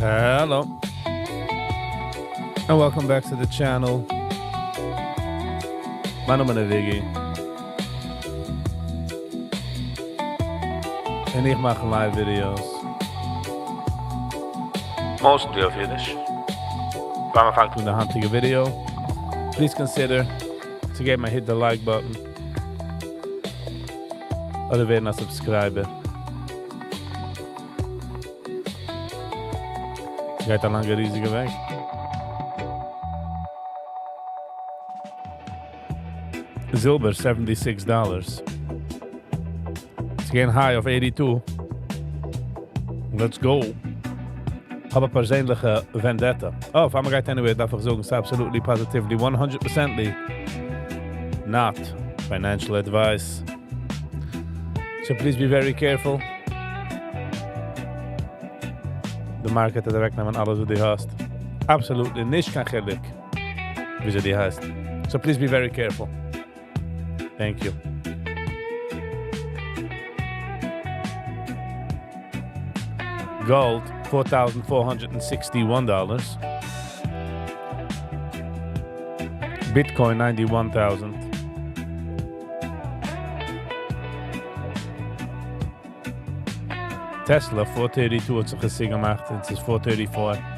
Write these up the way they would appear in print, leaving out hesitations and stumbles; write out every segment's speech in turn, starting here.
Hello, and welcome back to the channel. My name is Viggy, and I make live videos. Mostly of Yiddish. Before I start with the hunting video, please consider to get my hit the like button or weer naar subscriben. Je gaat een lange riesige weg. Zilver $76. It's getting high of 82. Let's go. Heb een persoonlijke vendetta. Oh, if I'm right anyway, dat verzoeken is absolutely positively 100% not financial advice. So please be very careful. De market direct naar alles wat die haast. Absolutely niks kan gelijk. Wie ze die haast. So please be very careful. Thank you. Gold, $4,461. Bitcoin, 91,000. Tesla, 432 had zich gezien gemaakt. Het is 434.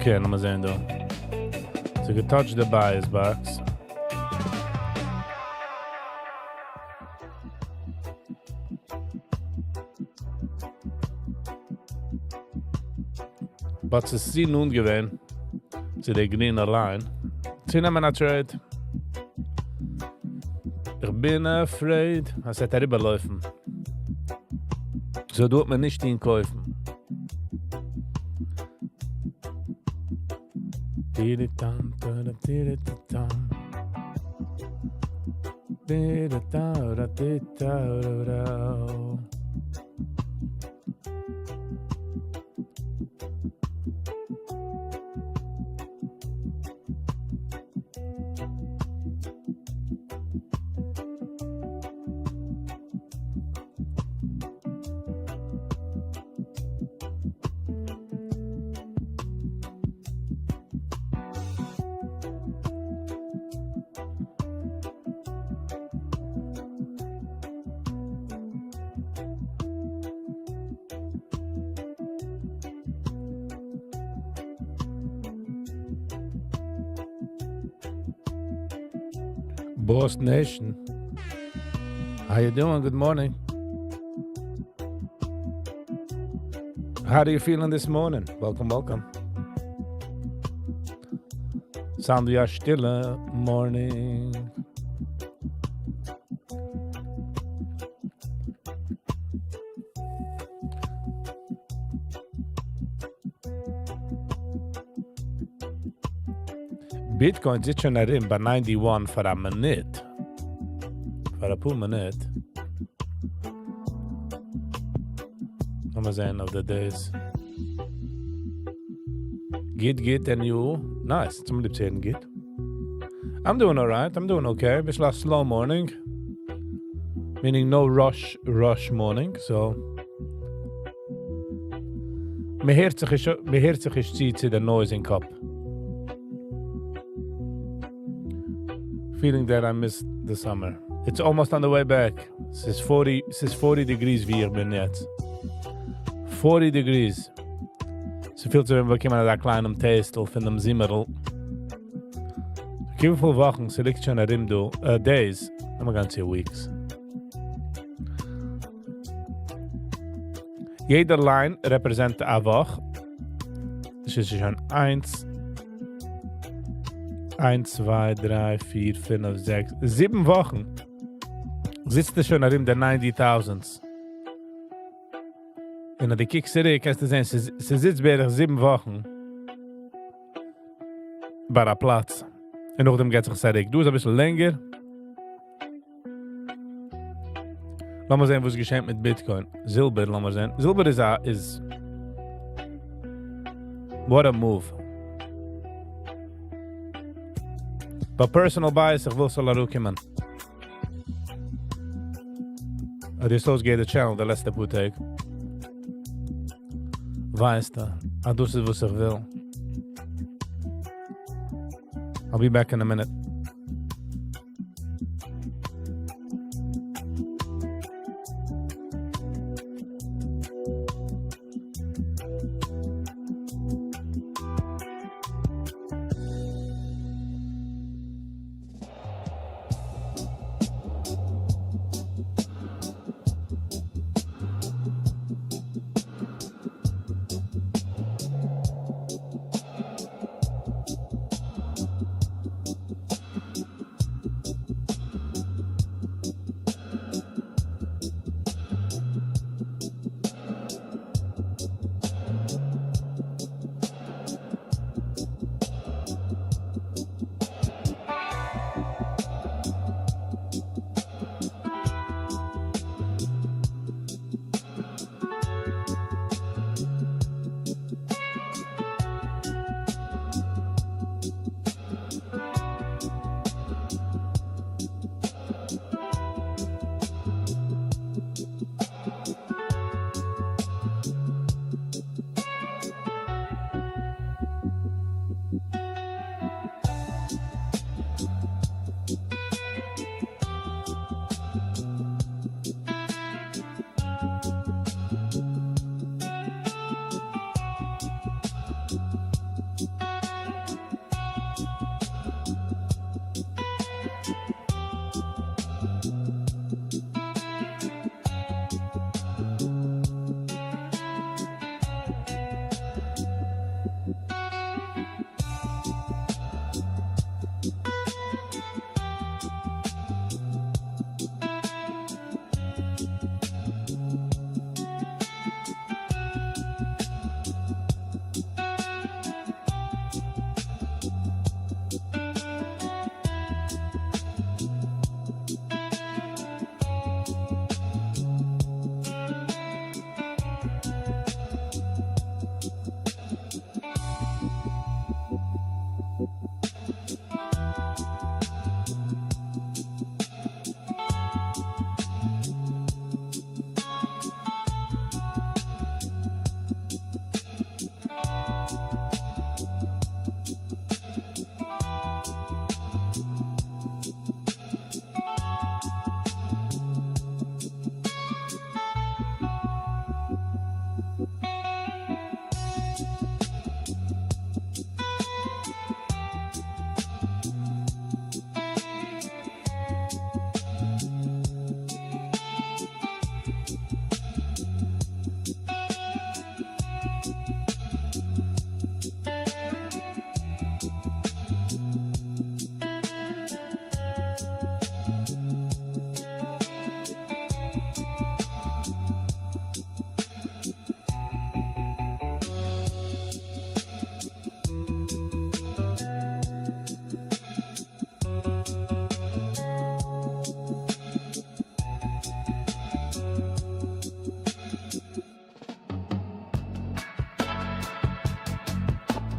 Okay, laten we zien doen. So you can touch the buyer's box. But ze zien nun gewesen, zu der grünen Line. Sie nehmen eine Trade. Ich bin afraid. Es hat rüberlaufen. So tut man nicht ihn kaufen. Boss Nation. How you doing? Good morning. How do you feeling this morning? Welcome, welcome. Sound ja stille morning. Bitcoin zit schon erin bei 91 for a minute. For a paar minute. Amazon of the days. Git, and you? Nice. Zum lieb sehen, Git. I'm doing alright. I'm doing okay. Bisschen a slow morning. Meaning no rush morning. So. Me heert sich zieht zu der noise in Kopf. Feeling that I missed the summer. It's almost on the way back. Es ist 40 degrees wie ich bin jetzt. 40 degrees. So viel zu wir kommen an der kleinen Tastel von dem Zimmerl. Wie viele Wochen? So liegt schon darin, du. Days. I'm going to say weeks. Jeder Line repräsentiert eine Woche. Das ist schon 1, 2, 3, 4, 5, 6, 7 Wochen. Sitzt du schon darin der 90.000s. Wenn du kiekst zurück, kannst du sehen, sie sitzt bei 7 Wochen bei der Platz. Und nachdem geht sich zurück. Du ist ein bisschen länger. Lass mal sehen, was geschieht mit Bitcoin. Silber, lass mal sehen. Silber is what a move. Bei Personal Bias, ich will so la kommen. Die ist losgeht der Channel, der letzte Putek. Weißt du, du ist, was ich will. I'll be back in a minute.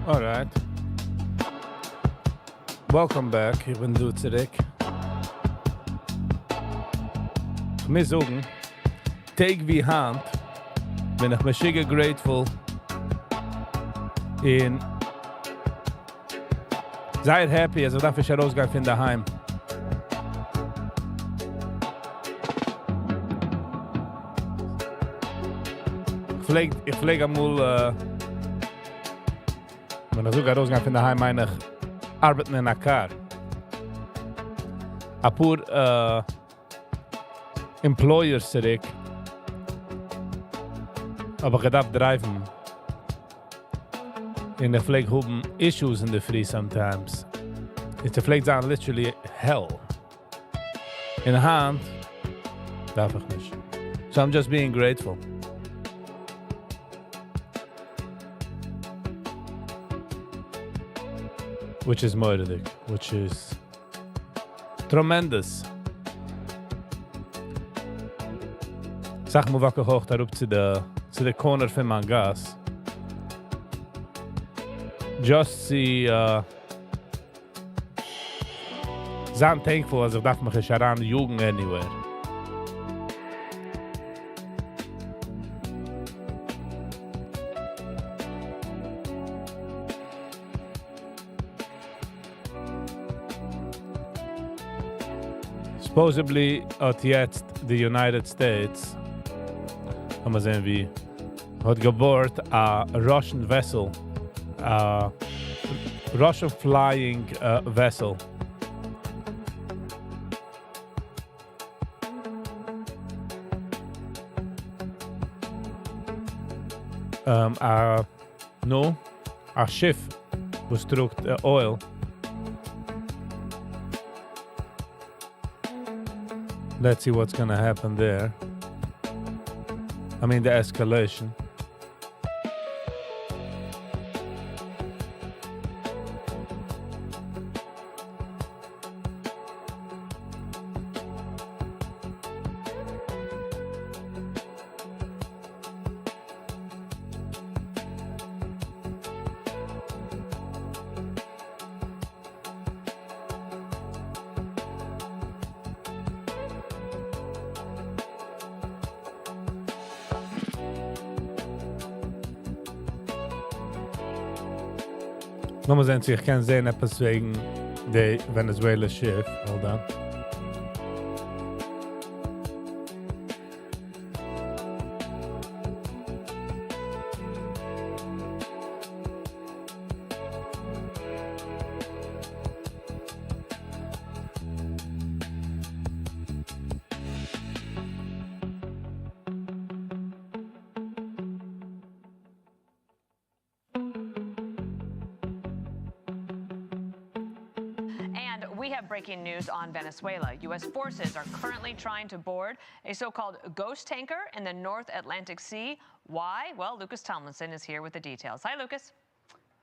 Alright. Welcome back. Ich bin du zurück. Ich muss sagen, Tag wie Hand bin ich mir schicker grateful in sehr happy, also darf ich herausgehen von daheim. Ich pflege einmal, wenn ich sogar rausgehe von daheim, meine ich, arbeiten in einer Car. Ein paar Employers zurück. Aber ich darf driven. Und ich pflege haben Issues in the free sometimes. It's the pflege sind literally hell. In der Hand darf ich nicht. So I'm just being grateful. Which is moeilijk, which is tremendous. Sag mal wakker hoog daarop zu der corner von meinem Gas. Just see, I'm thankful als ich darf mich heran Jugend anywhere. Supposedly hat jetzt die United States, haben wir sehen wie, hat gebohrt a Russian vessel, a Russian flying vessel. A Schiff, was trug oil. Let's see what's gonna happen there. I mean, the escalation. Nochmal sehen Sie, ich kann sehen etwas wegen der Venezuela-Schiff. Hold on. We have breaking news on Venezuela. U.S. forces are currently trying to board a so-called ghost tanker in the North Atlantic Sea. Why? Well, Lucas Tomlinson is here with the details. Hi, Lucas.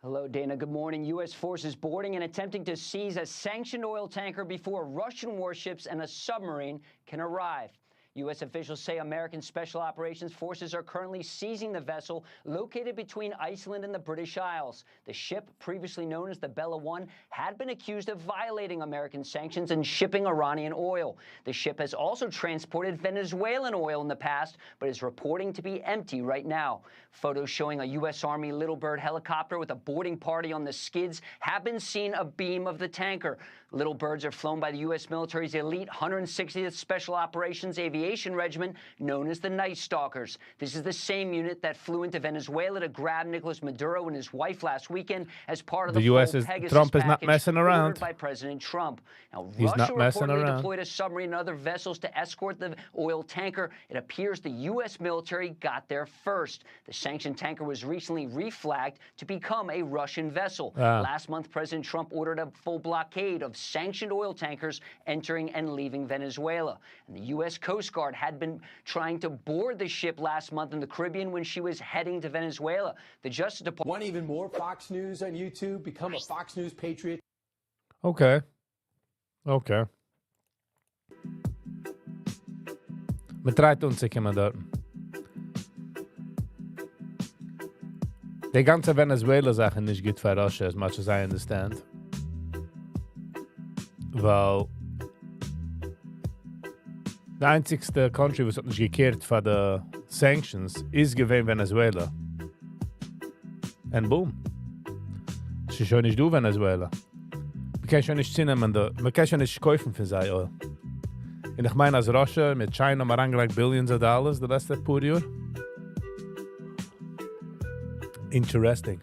Hello, Dana. Good morning. U.S. forces boarding and attempting to seize a sanctioned oil tanker before Russian warships and a submarine can arrive. U.S. officials say American Special Operations Forces are currently seizing the vessel located between Iceland and the British Isles. The ship, previously known as the Bella 1, had been accused of violating American sanctions and shipping Iranian oil. The ship has also transported Venezuelan oil in the past, but is reporting to be empty right now. Photos showing a U.S. Army Little Bird helicopter with a boarding party on the skids have been seen abeam of the tanker. Little Birds are flown by the U.S. military's elite 160th Special Operations Aviation Regiment, known as the Night Stalkers. This is the same unit that flew into Venezuela to grab Nicolas Maduro and his wife last weekend as part of the U.S. full Pegasus Trump is not package messing around. ordered by President Trump. Now, He's Russia not messing reportedly around. deployed a submarine and other vessels to escort the oil tanker. It appears the U.S. military got there first. The sanctioned tanker was recently reflagged to become a Russian vessel. Last month, President Trump ordered a full blockade of sanctioned oil tankers entering and leaving Venezuela. And the U.S. Coast Guard had been trying to board the ship last month in the Caribbean when she was heading to Venezuela. The Justice Department... Want even more Fox News on YouTube? Become a Fox News Patriot. Okay. Okay. Man draait uns immer dort. Die ganze Venezuela-Sache nicht geht für Russia, as much as I understand. Weil the einzigste country, was hat nicht gekehrt für die Sanctions, ist gewesen Venezuela. And boom. Es ist schon nicht du, Venezuela. Man kann schon nicht zinnen, man kann schon nicht kaufen für sein Oil. Und ich meine, als Russia mit China mal angelegt Billions of Dollars, the letzte paar Jahr. Interesting.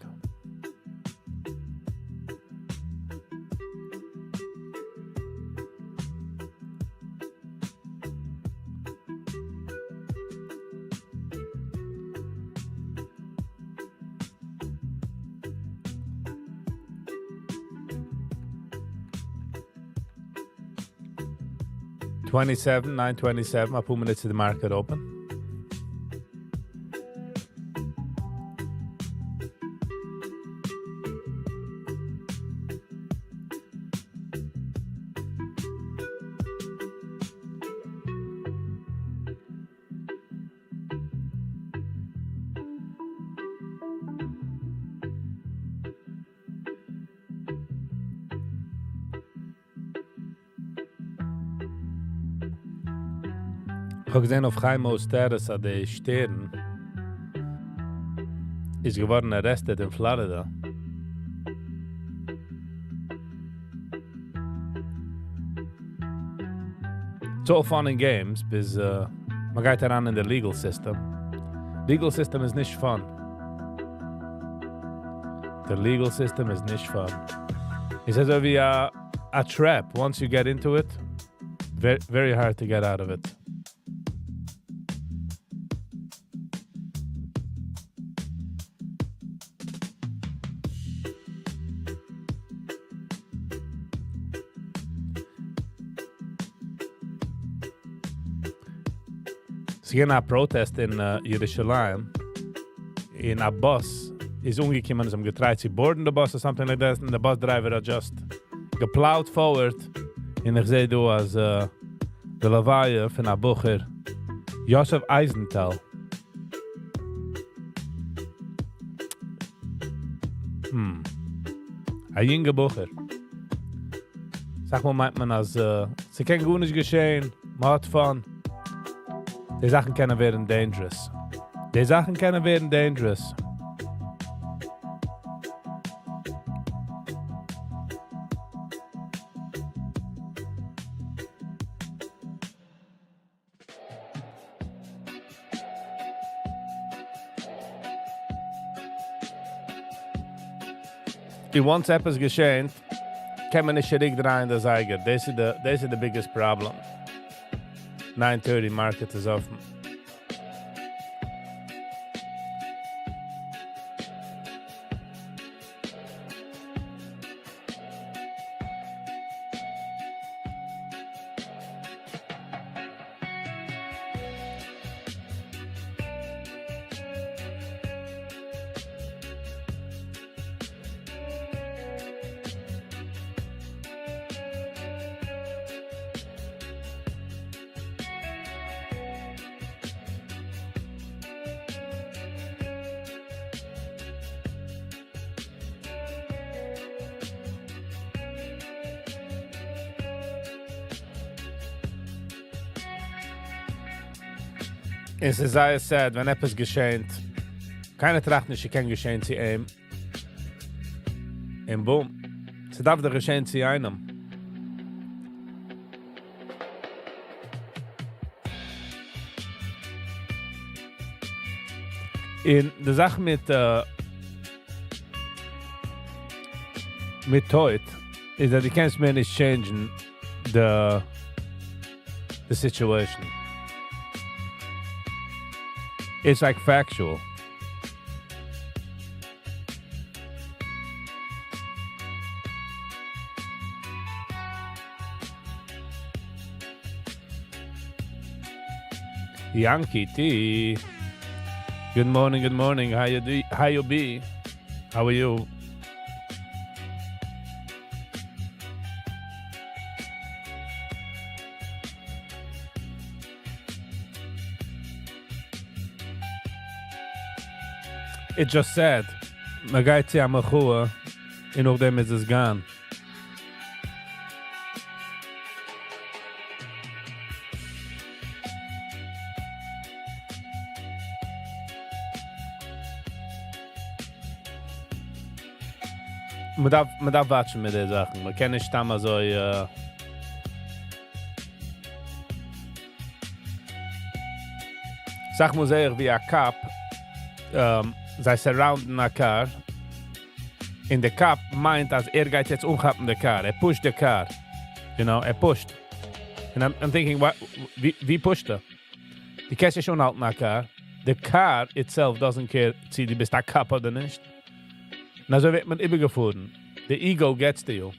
$27,927. A few minutes to the market open. Ich habe gesehen auf Chaimos Terrace, dass die Stern ist geworden arrested in Florida. It's all fun and games, bis man geht daran in the legal system. Legal system is nicht fun. The legal system is nicht fun. It's as if a trap. Once you get into it, very, very hard to get out of it. Es gibt eine Protest in Jerusalem. In a bus is umgekommen, som getreut sie boarden the bus or something like that, and the bus driver had just geplowed forward. Und ich sehe du als der Lavaie von a Bucher, Josef Eisenthal. A jinge Bucher. Sag mal, meint man als, sie kann gut nicht geschehen, man hat fun. Die Sachen können werden dangerous. Die Sachen können werden dangerous. Once etwas geschehen, kann man nicht schräg drehen der Seiger. Das ist the biggest problem. 9:30 market is offen. Es ist sehr sad, wenn etwas geschehen. Keine Tracht nicht, kann geschehen zu ihm. Und boom. Es darf doch geschehen zu einem. In der Sache mit Toit ist, dass du kannst mir nicht changen the situation. It's like factual. Yankee T. Good morning, good morning. How you be? How are you? It just said Man geht sie am Chua, und nachdem ist es gone. Man darf watschen mit den Sachen. Man kann nicht immer so, sag mal sehr wie ein Cup, sie surrounden a car. In der Cup meint, als geht jetzt umgappen der Car. Pusht the car. You know, pusht. And I'm thinking, wie pusht er? Die kannst du schon halten a car. The car itself doesn't care, die bist a Cup oder nicht. Na, so wird man übergefahren. The ego gets to you.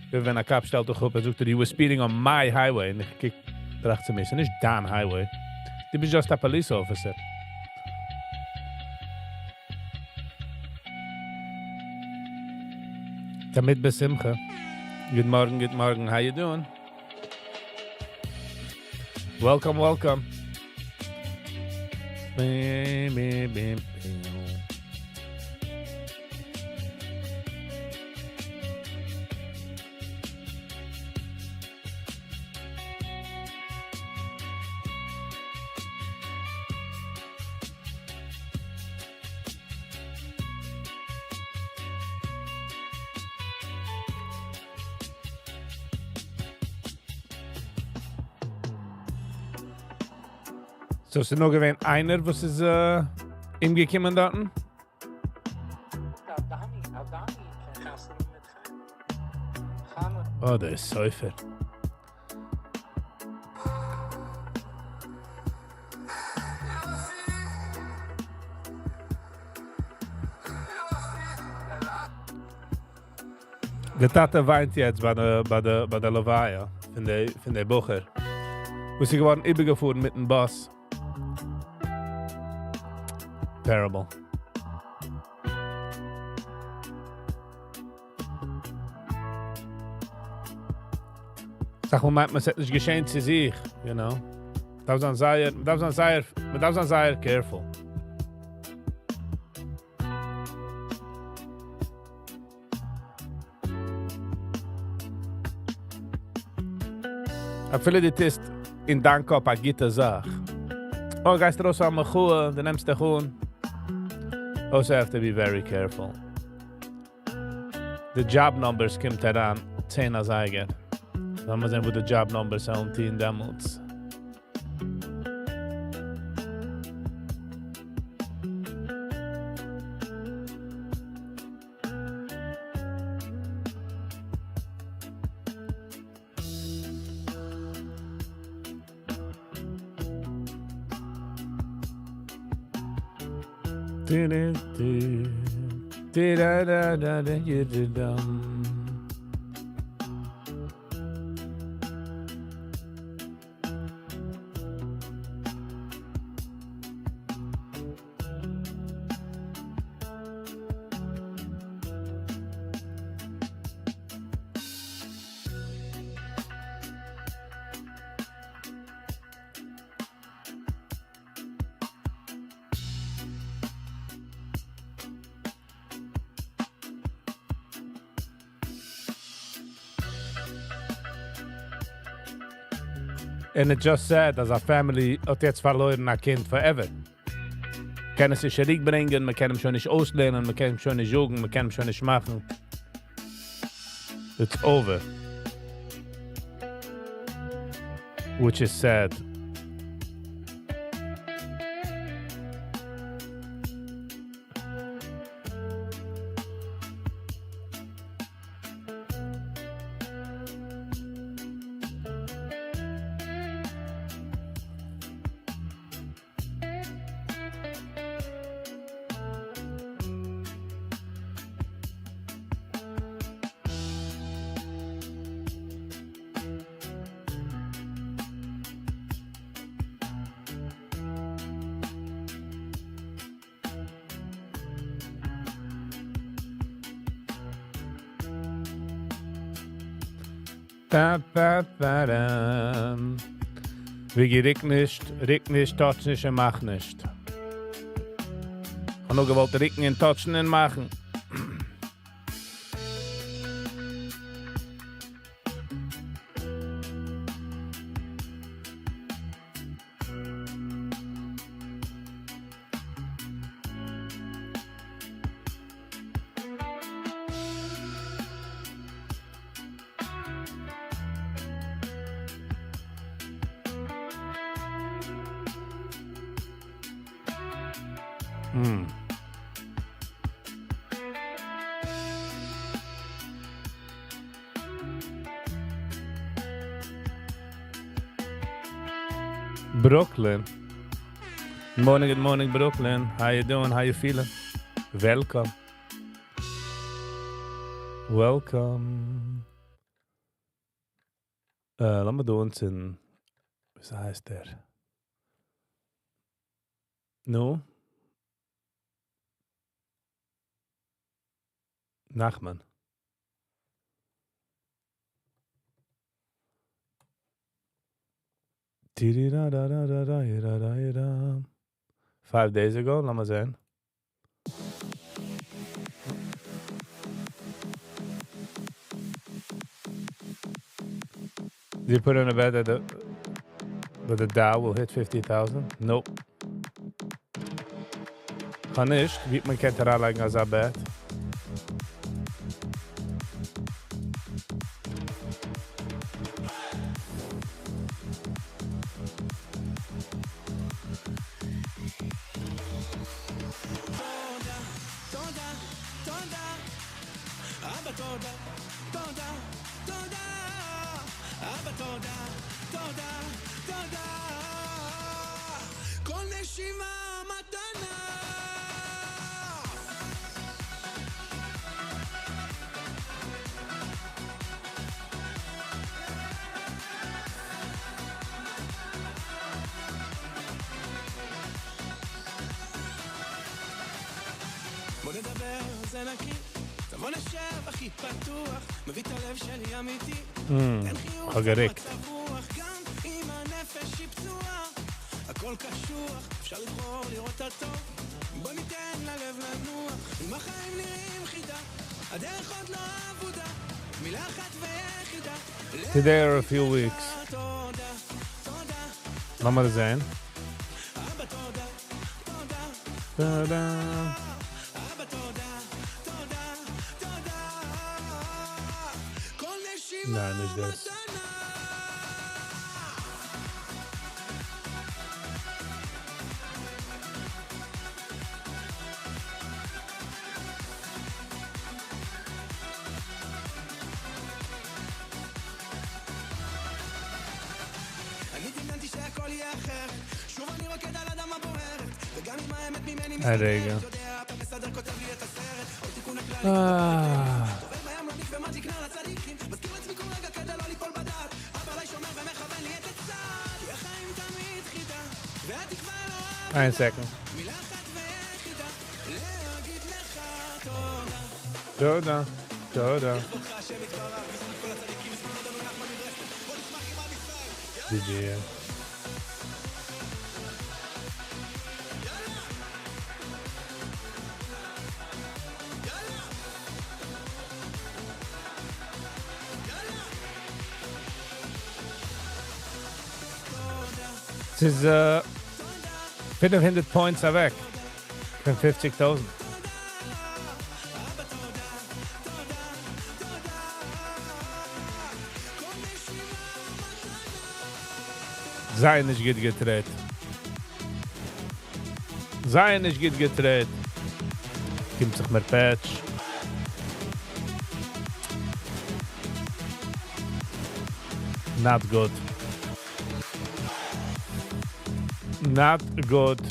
Wenn ein Cup stellt dich auf und sagt, you were speeding on my highway. Und ich dachte zu mir, es ist nicht dein highway. Du bist just a police officer. Damit besimcha. Good morning. How you doing? Welcome. Bim. So, ist noch gewesen einer, was ist ihm gekommen dort? Oh, der ist Säufer. Der Tate weint jetzt bei der Lovaia von der Bucher. Wo sie geworden übergefahren mit dem Bus. Terrible. Sag mal, man sagt, es ist geschehen zu sich, you know. Man darf sein careful. Ich finde, das ist in deinem Kopf eine gute Sache. Oh, gehst du raus an mich holen, dann nimmst du dich holen. Also have to be very careful. The job numbers kommt heran, 10 als eigen. Dann mal sehen, wo die job numbers sind, die in Demmels. And it just said, dass a family hat jetzt verloren ein Kind forever. Man kann es sich zurückbringen, man kann ihn schon nicht auslehnen, man kann ihn schon nicht jugen, man kann ihn schon nicht machen. It's over. Which is sad. Viggy, rick nicht, touch nicht und mach nicht. Ich hab nur gewollt ricken und touchen und machen. Brooklyn. Good morning, Brooklyn. How you doing? How you feeling? Welcome. Lass mal uns in... Was heißt der? No? Nachman. Tiri-da-da-da-da-da-da-da-da. 5 days ago, lass mal sehen. Did you put in a bet that the Dow will hit 50,000? Nope. Kann nicht, wie man kennt heranlegen als ein Bet. בוא נדבר, זה נקי, תבוא נשב, הכי פתוח, מביא את הלב שלי אמיתי. תן חיוך, מצב רוח, גם אם הנפש היא פצועה. הכל קשוח, אפשר לבחור לראות הטוב. בוא ניתן ללב לנוח, אם החיים נראים חידה, הדרך עוד לא עבודה, מילה אחת ויחידה. Today are a few weeks. למה לזיין? אבא תודה, תודה, תודה. אבא תודה, תודה, תודה. כל נשימה מתנה. אני דמיינתי שהכל יהיה אחר, שוב אני רוקד על אדמה בוערת, וגם אם האמת ממני מסתדרת, יודע, אתה מסדר כותב לי את הסרט, עוד תיקון הכלל, טובל בים לא נקווה מה תקנה לצדיקים, מזכיר לעצמי כל רגע כדי לא ליפול בדעת, אבל עליי שומר ומכוון לי את הצד, כי החיים תמיד חידה, והתקווה לא עבודה, מילה אחת ויחידה, להגיד לך תודה. תודה. לכבודך השם יתברך, בזכות כל הצדיקים, בזכות אדוני נחמן מברסלב, בוא נשמח עם עם ישראל, GG. This is 500 points weg van 50.000. Zijn is goed getraind. Zijn is goed getraind. Komt zich met patch. Not good. Not good.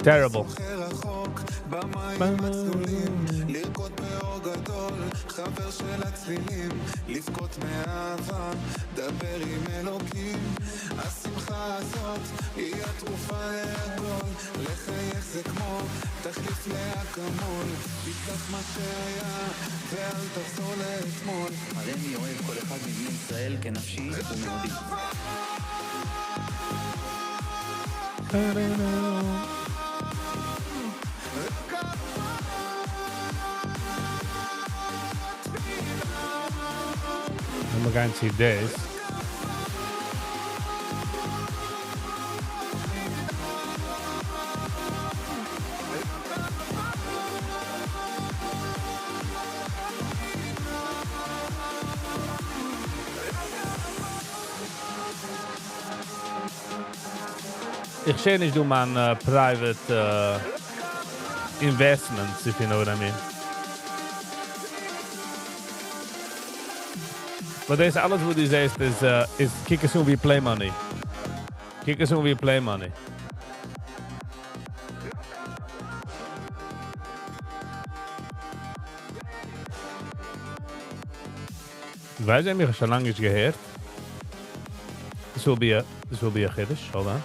Terrible. לרקוד באור גדול, חבר של הצלילים, לבכות מאהבה, דבר עם אלוקים, השמחה הזאת היא התרופה להכל, לחייך זה כמו תחליף לאקמול, תיקח מטריה ואל תחזור לאתמול. אני אוהב כל אחד מבני ישראל כנפשי ומאודי. I'm going to see this. Ich sehe nicht, du man private investments, if you know what I mean. Maar deze alles wat hij zegt is kijk eens hoe we play money. Kijk eens hoe we play money. Wij zijn hier schon lang niet gehoord. This will be a Yiddish. Hold on.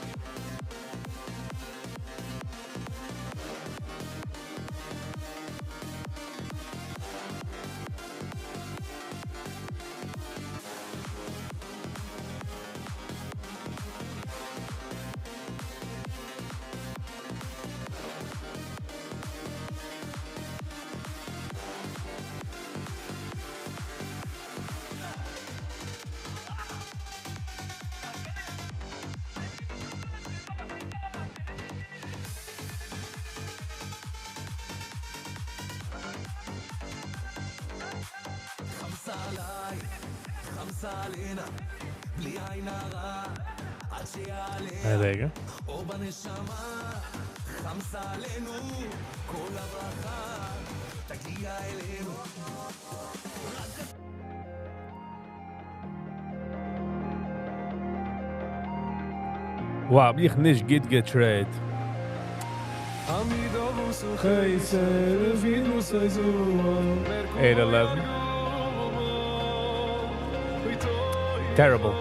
רגע. וואו, איך nicht gut getrade. 8-11. Terrible.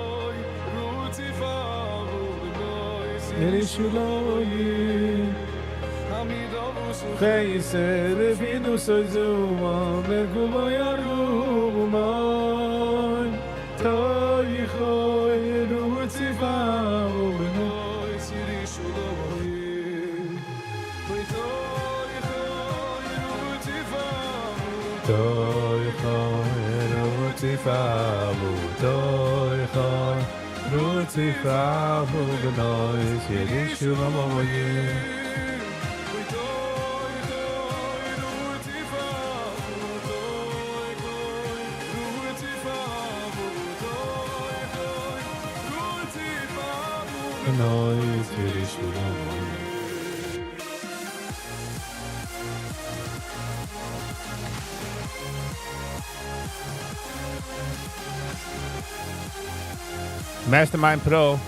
Ruzifavu benois Yiddish umamoye benois Yiddish umamoye Mastermind Pro.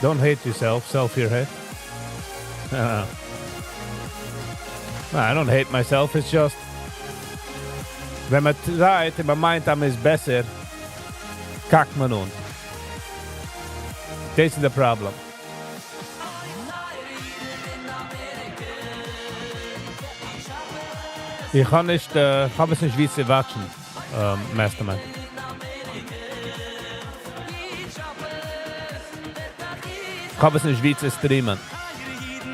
Don't hate yourself. Self-your-hate. No, I don't hate myself. It's just wenn man tryt und man meint, man ist besser, kackt man nun. This is the problem. Ich kann es nicht wie sie watschen, Mastermind. Ich habe es in der Schweiz streamen.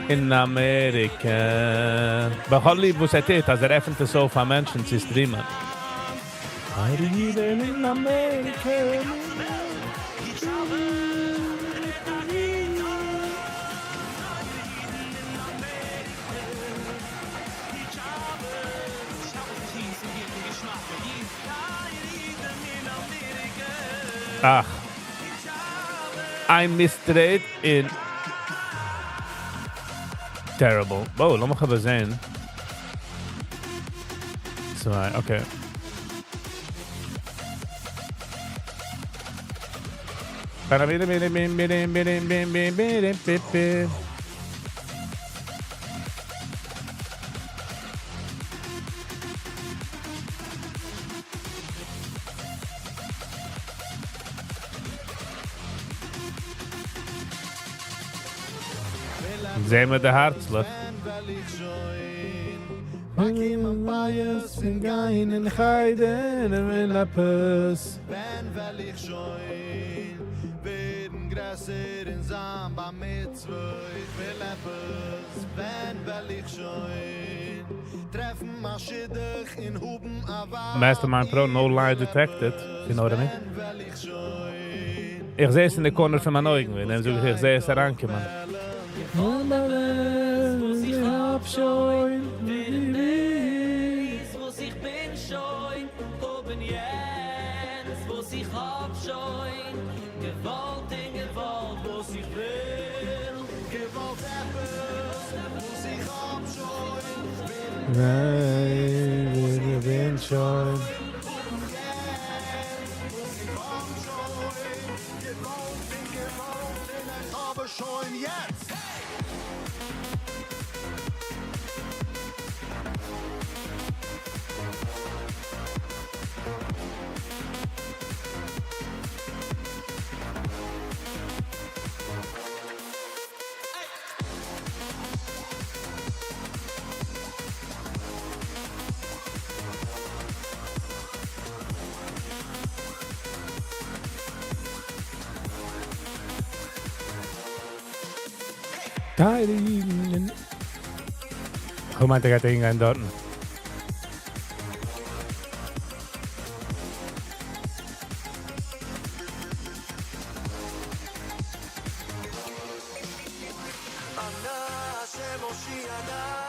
In Amerika. Aber ich habe lieb, was er also öffnet es so von Menschen zu streamen. In Amerika. Ach. I'm mistrade in terrible. Oh, laat me gaan zijn. Zo, oké. Zijn we de hartslag? Mastermind Pro, no lie detected. You know what I mean? Ich sehe es in der Corner von meinen Augen. Ich sehe es herankommen. Ich hab schon wo ich bin schon oben jetzt, wo ich hab schon gewollt in gewollt. Hoe maakt hij tegen en dat?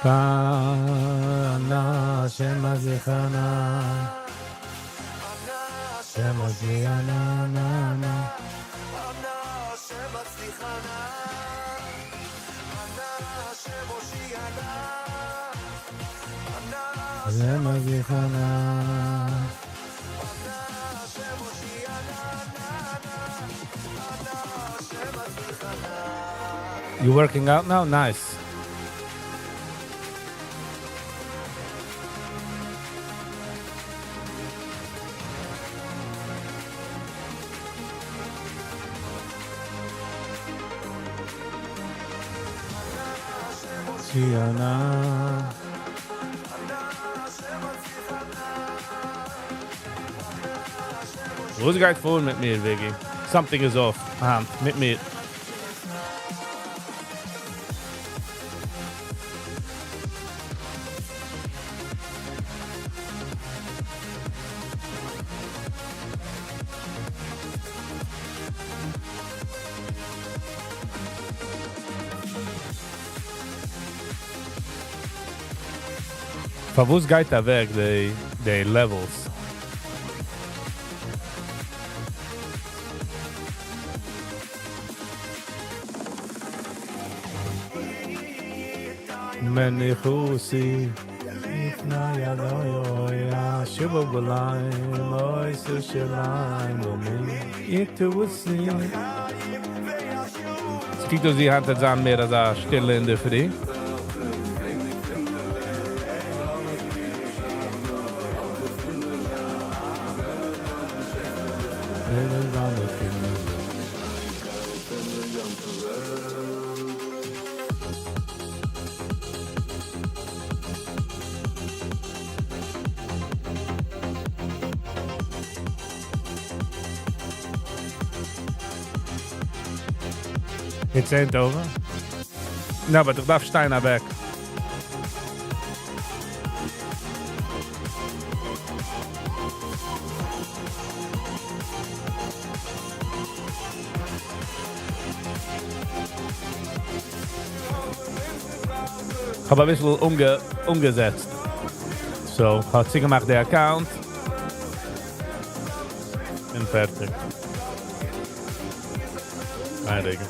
Ana Shema Zichana Shema Zichana Shema Zichana. You working out now? Nice. Wat gaat voor met me, Viggy? Something is off. Met me. Favus geht da weg, die levels. Many Husi, if na ya lo ya, Shiva Balaim, Oi Sushilaim, Omi, Itu Wusi. Es gibt uns die Hand zusammen mehr als eine Stille in der Früh. It's ain't over. No, but darf Steiner weg. Ich habe ein bisschen umgesetzt. So, hat sie gemacht, der Account. Und fertig. Einregen.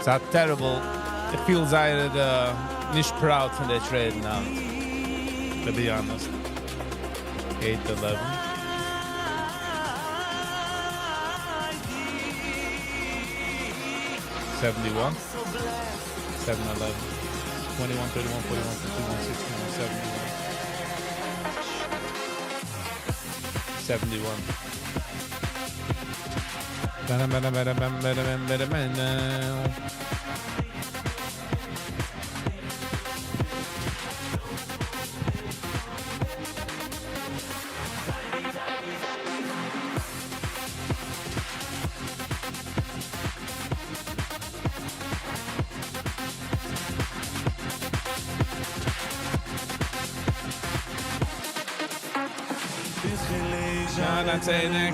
It's terrible. It feels like nicht proud von der Trade now. To be honest. 8-11. 71, 7, 11, 21, 31, 41, 51, 61, 71. 71. Shana Tzedek,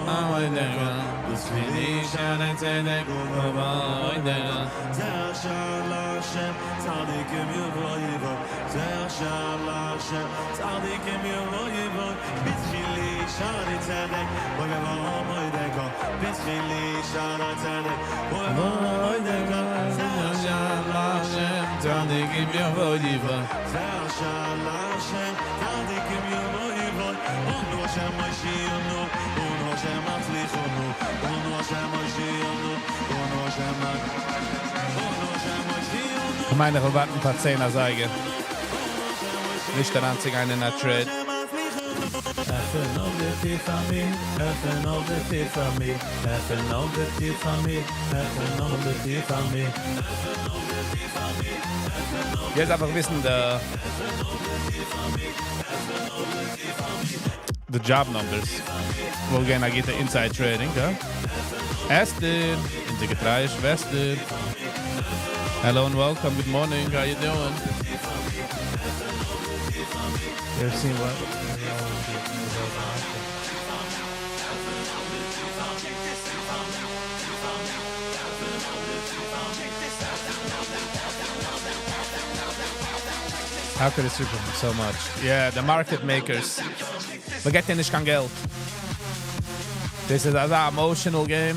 Avoidega. Bismillah, Shana Tzedek, Avoidega. Zeh Shalom Hashem, tzadikim yevoyevo. Zeh Shalom Hashem, tzadikim yevoyevo. Bismillah, Shana Tzedek, Avoidega. Bismillah, Shana Tzedek, Avoidega. Zeh Shalom Hashem, Tzadikim yevoyevo. Zeh Shalom Hashem, tzadikim yevoyevo. Onu Hashem Mashiachnu, Onu Hashem Matzlichonu, Onu Hashem Mashiachnu, Onu Hashem Mashiachnu. Ich meine, wir warten ein paar Zehner sagen. Nicht der einzige eine in der Trade. Jetzt einfach wissen, the job numbers. We'll get a get inside trading, huh? Esther, in the Getreisch, Wester. Hello and welcome. Good morning. How you doing? You ever seen what? How could it super so much? Yeah, the market makers. We get nicht kein Geld. This is an emotional game.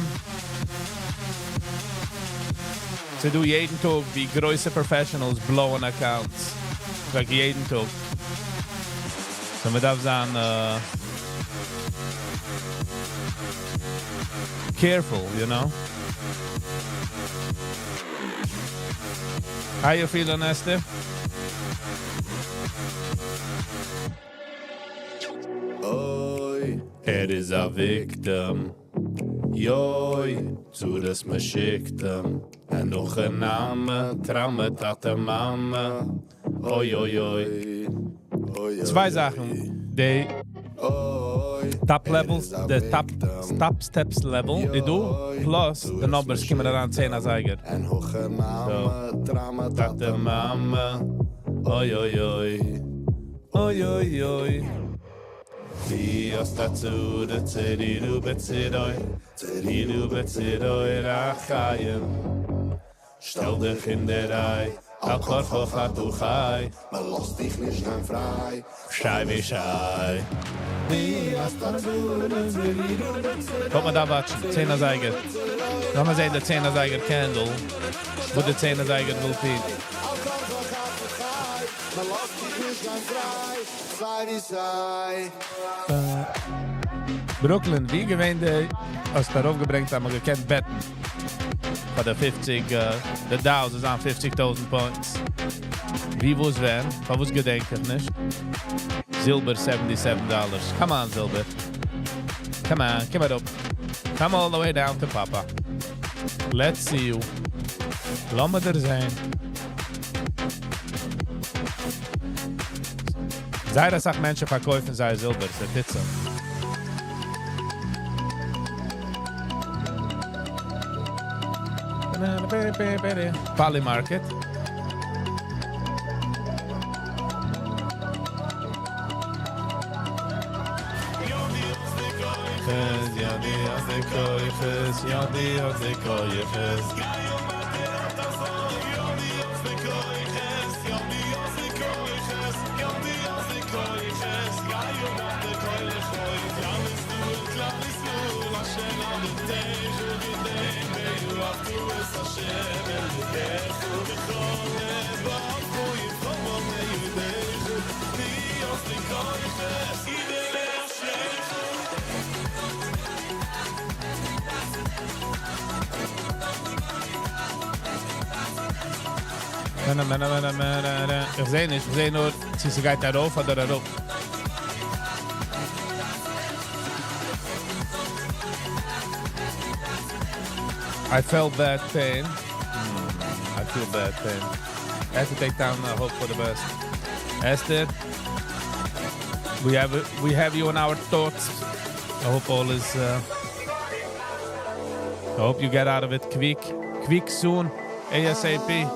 Sie do jeden Tag wie große Professionals blowen Accounts. Like jeden Tag. So man darf sein careful, you know? How you feeling, Esther? Is a victim. Joi, zu das me schicktem. En noch een Name, Tramme, Tate, Mama. Oi, oi, oi. Zwei Sachen. Die top levels, the top steps level, die do, plus the numbers kommen daran 10 als eigen. En noch een Name, Tramme, Tate, Mama. Oi, oi, oi. Oi, oi, oi. Die dazu, der Zeridu Betzidoi, Zeridu Betzidoi, Rachayim. Stell dich in der Ei, Al-Korcho Chatuchai, man lässt dich nicht mehr frei, Schei wie Schei. Kommt mal da watschen, 10er Seiger. Lass mal sehen, der 10er Seiger Candle, wo der 10er Seiger will finden. Brooklyn, wie gewähnt als darauf gebringt haben wir gekannt betten. Bei der 50, der Dow ist an 50.000 points. Wie wo's werden? Von wo's gedenken, nicht? Silber $77. Come on, Silber. Come on, come it up. Come all the way down to Papa. Let's see you. Lass mal da sein. Sei das auch Menschen verkaufen, sei Silber, das ist Pizza. Pali Market. Ich sehe nicht, ich sehe nur, sie geht da rauf oder da rauf. I felt bad pain. I feel bad pain. I have to take down hope for the best. Esther, we have you in our thoughts. I hope all is. I hope you get out of it quick soon, ASAP.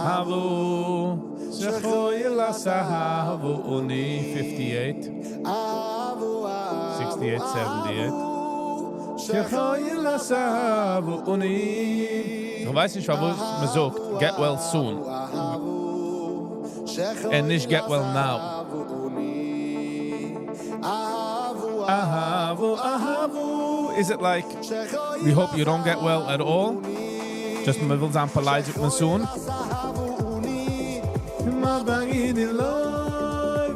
Havu, shechoy la sahavu uni 58, 68, 78. Shechoy la sahavu uni. Ich weiß nicht, warum man sagt, get well soon. And nicht get well now. Ahavu, ahavu. Is it like, we hope you don't get well at all? Just man will sagen, polite mit soon.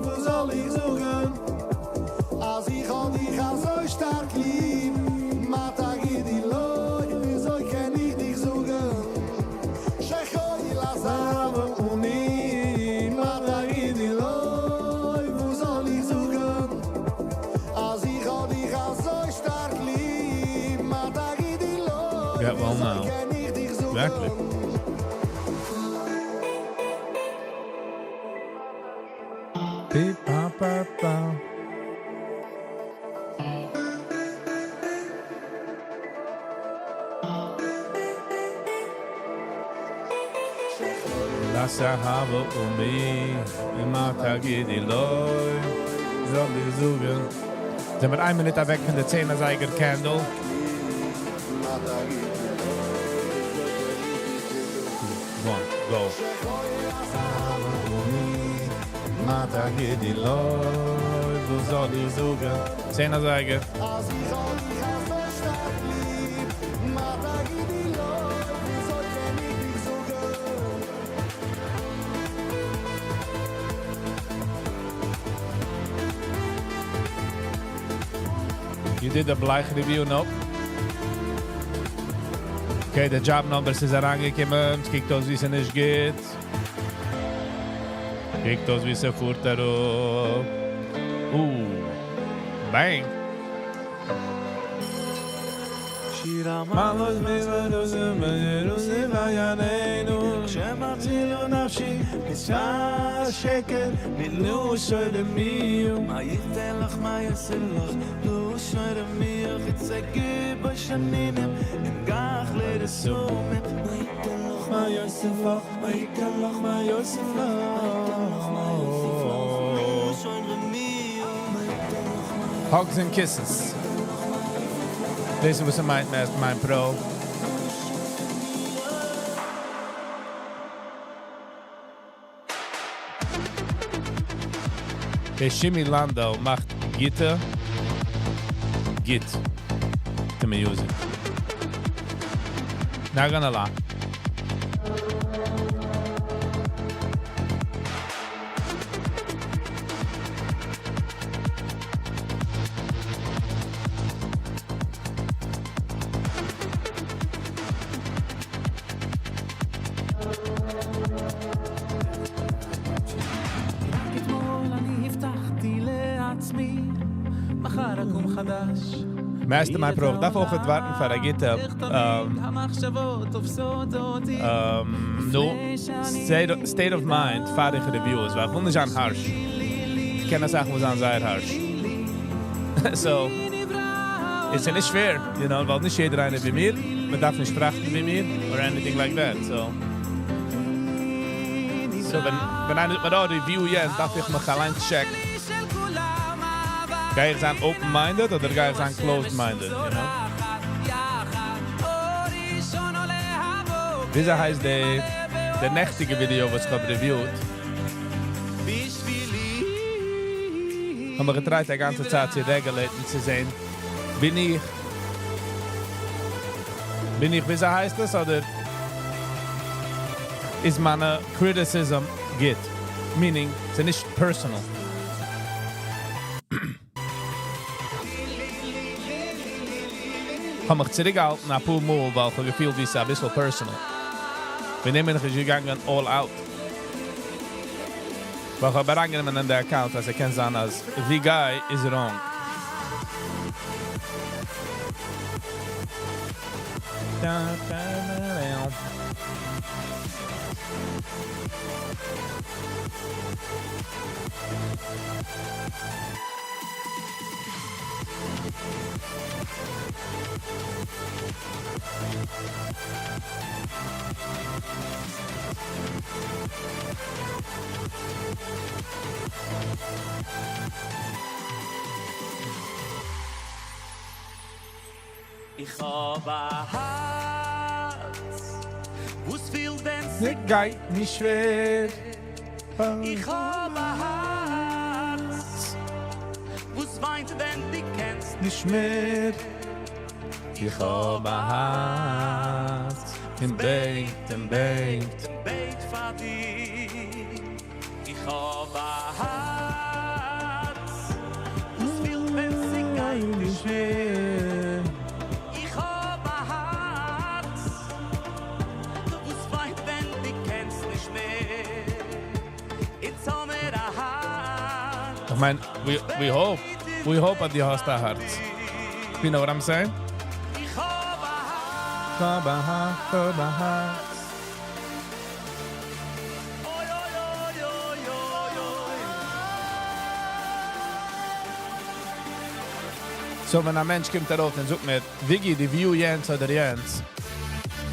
Wo soll ich suchen? Als ich an dich so stark lieb, Matag in die Leute, wieso kann ich dich suchen? Schechoi Lazaro Uni, Matag in die Leute, wo soll ich suchen? Als ich an dich so stark lieb, Matag in die Leute, Get well now. Exactly. Beep, ba, ba, ba. Lass habe mich immer Tage die Leute soll ich suchen. Sind wir 1 Minute weg von der 10er-Seiger Candle. One, go. Mata geht die Leute, wo soll ich suchen? 10er-Seiger. You did the Bleich review, no? Okay, the job numbers is herangekommen. Kijkt aus, wie es nicht geht. Kijkt aus, wie es fuhrt darauf. Bang. Malos שמציל נפשי בשעה שקר מלא שלמי מה ייתן לך מה יעשה לך לא שלמי חצגי בשנים אם כך לרסומת מה ייתן לך מה יעשה לך מה ייתן לך מה יעשה לך לא שלמי Hugs and kisses. Deze was mijn pro. Der Shimmy Lando macht Gitter Git to music. Not gonna lie. Mastermind Pro, daarvoor het warten voor de Gitter. State of Mind, vaardige reviews. Waar vonden ze aan harsh? Ik ken dat zeggen we zijn zeer harsh. So, it's nicht schwer, you know, weil nicht jeder eine wie mir, man darf nicht trachten wie mir, or anything like that, so. So, wenn einer mit einer Review jetzt, darf ich mich allein checken. Ga je zijn open-minded of ga je zijn closed-minded, you know? Deze heißt de nächtige Video, was ich habe reviewed. Haben wir getraut, die ganze Zeit zu regulaten, zu sehen, bin ich, wie sie heißt das, oder ist meine criticism good? Meaning, it's nicht personal. Ich habe mich zurückgehalten nach ein paar Mal, weil ich gefühlt, wie es ein bisschen personal. Wir nehmen nicht gegangen all out. Aber ich habe reingenommen in der Account, als kann sagen, als Viggy is wrong. Ich hab ein Herz, wo's viel denn Ne Guy, nicht schwer. Ich hab ein Herz, wo's weint, wenn du kennst Nicht mehr. Ich hab ein Herz. Im Bett. den Bett für dich. Ich hab ein Herz, wo's viel, wenn sie geht nicht mehr. Ich hab ein Herz, wo's weint, wenn du kennst nicht mehr. It's all mit a heart. Ich mein, we hope that die hast ein Herz. You know what I'm saying? Ich hab ein Herz. Hab ein Herz. Oi, oi, oi, oi, oi, oi. So, wenn ein Mensch kommt darauf und sucht mir, Viggy, die View Jens oder Jens,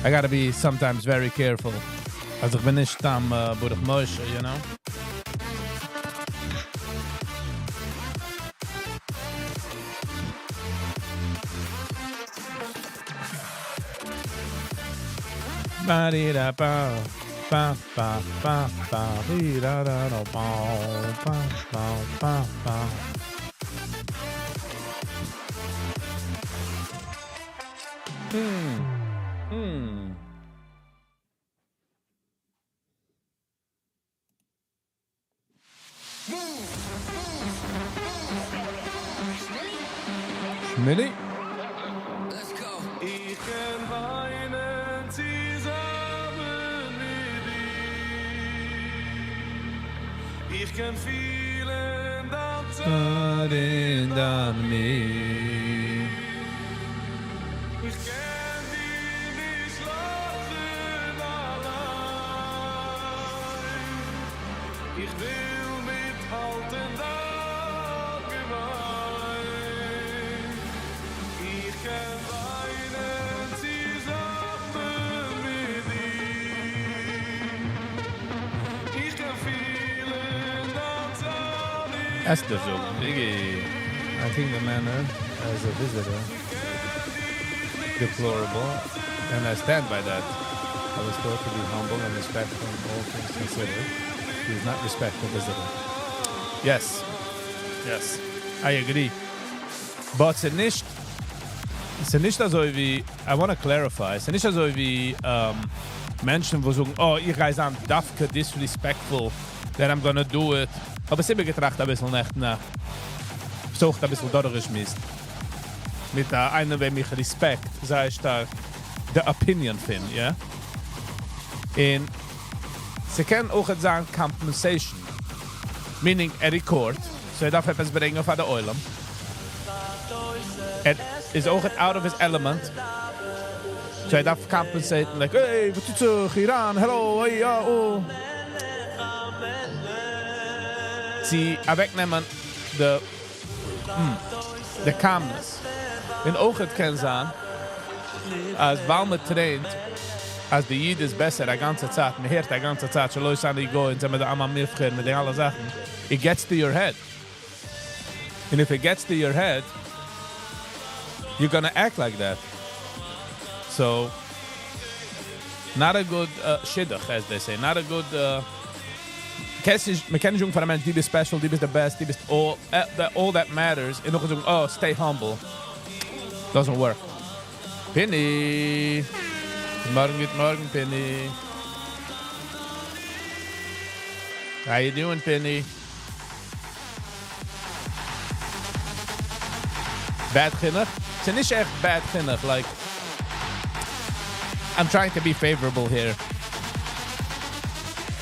I gotta be sometimes very careful. Also ich bin nicht am Burg Moshe, you know? Ba-di-da-ba, ba-ba-ba-ba, di-da-da-da-ba, ba-ba-ba-ba. Schmilli? Ich kann weinen zusammen mit dir. Ich kann fühlen, dass ich kann dir nicht lassen allein. Ich will mithalten, allgemein. Ich kann weinen zusammen mit dir. Ich kann fühlen, dass Esther so, Viggy. I think the manner as a visitor deplorable, and I stand by that. I was taught to be humble and respectful in all things considered. He is not respectful visitor. Yes, I agree. But it's nicht so wie, I want to clarify, it's nicht so wie Menschen, die sagen, oh, ich reise an, dafke disrespectful, that I'm gonna do it. Aber es ist immer getracht ein bisschen nicht, na. Versucht ein bisschen durchgeschmissen. Mit einer, der mich Respekt, sei stark, the opinion finden, ja? Und sie können auch sagen compensation. Meaning, record, so darf etwas bringen von der Eulam. Is auch out of his element. So darf compensate, like, hey, wat is er, Iran, hello, hey, ja, oh. Sie wegnehmen the calmness. In auch het kann sein, als weil man traint, als die Jid ist besser die ganze Zeit, man hört die ganze Zeit, schon los an die Goyen, sind mit der Amma Mifcher, mit den alle Sachen. It gets to your head. And if it gets to your head, you're gonna act like that. So, not a good shidduch, as they say. Not a good... Man kann nicht sagen von einem Mensch, die bist special, die bist the best, die bist all that matters. Und noch sagen, oh, stay humble. Doesn't work. Penny! Guten Morgen, Penny. How you doing, Penny? Bad ginnig? It's nicht echt bad ginnig, like... I'm trying to be favorable here.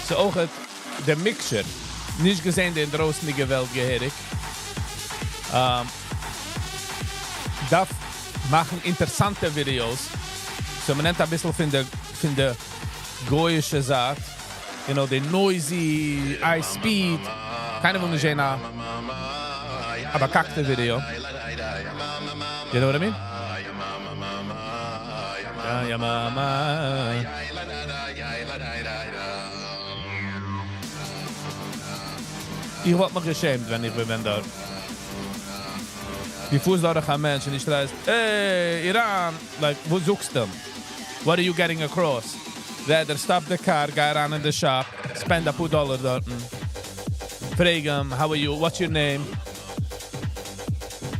So auch der Mixer. Nicht gesehen den draußen die Welt geherig. Darf machen interessante Videos. So man nennt ein bisschen von der goyische Saat. You know, the noisy, high speed. Keine von der aber kackte Video. You know what I mean? Ja, mama. Ich werde mich geschämt, wenn ich bin dort. Die fußläufige Menschen, die schreien, hey, Iran, like, wo suchst du? What are you getting across? Rather stop the car, go around in the shop, spend a few $2 dort. Frag him, how are you, what's your name?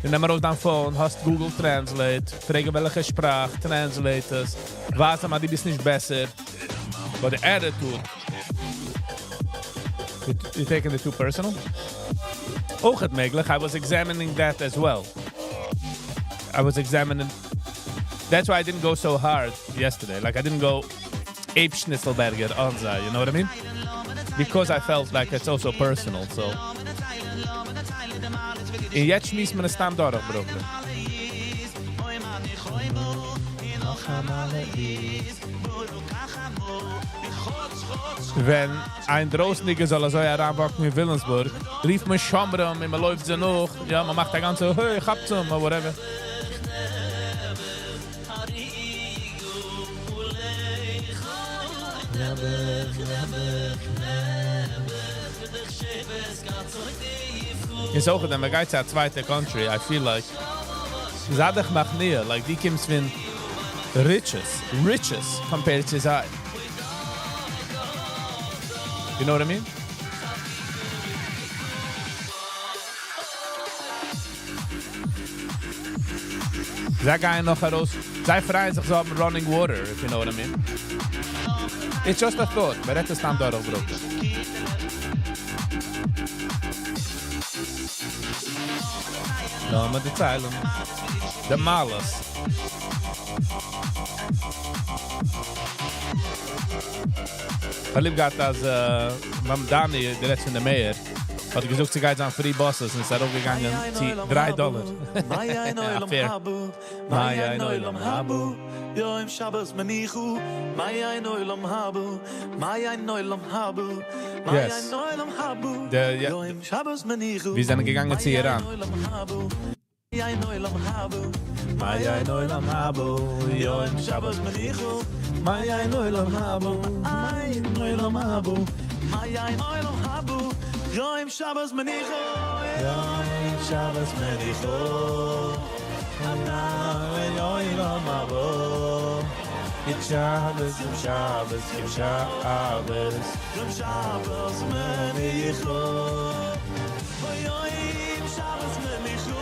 Du nimmst auf dein Phone, hast Google Translate, frag welche Sprache, translate es. Weiß aber, die bist nicht besser. But the attitude. You taking it too personal? Auch het möglich. I was examining that as well. I was examining. That's why I didn't go so hard yesterday. Like I didn't go ape Schnitzelberger Anza. You know what I mean? Because I felt like it's also personal. So. En jetzt schmiss man es dann durchbrochen. Wenn ein Drossnigger soll so heranwacken in Wilhelmsburg, rief man Schamram und man läuft sie noch. Ja, man macht der ganze, hey, ich hab's oder whatever. Ich sage, wenn man geht zur zweiten Country, I feel like, Zadach macht näher, like die kommt von riches compared to Zai. You know what I mean? Zij gaan nog heraus. Zij freien zich zo op running water, if you know what I mean. It's just a thought, maar het is dan doorgebroken. Nou, maar de zeilen. De malers. Verlieb gaat als Dani, de rest van de Meijer, had gezocht ze gaat aan free buses en is daar opgegangen $3. Ja, fair. Maya noilam habu, yoim Shabbos menichu. Maya noilam habu, Maya noilam habu, Maya noilam habu, yoim Shabbos menichu. Wie zijn gegangen zu Iran? Maya noilam habu, Maya noilam habu, yoim Shabbos menichu. Maya noilam habu, Maya noilam habu, Maya noilam habu, yoim Shabbos menichu, yoim Shabbos menichu. Yoim habu, Git Shabbos, Git Shabbos, Git Shabbos, Git Shabbos menichu, yoim Shabbos menichu.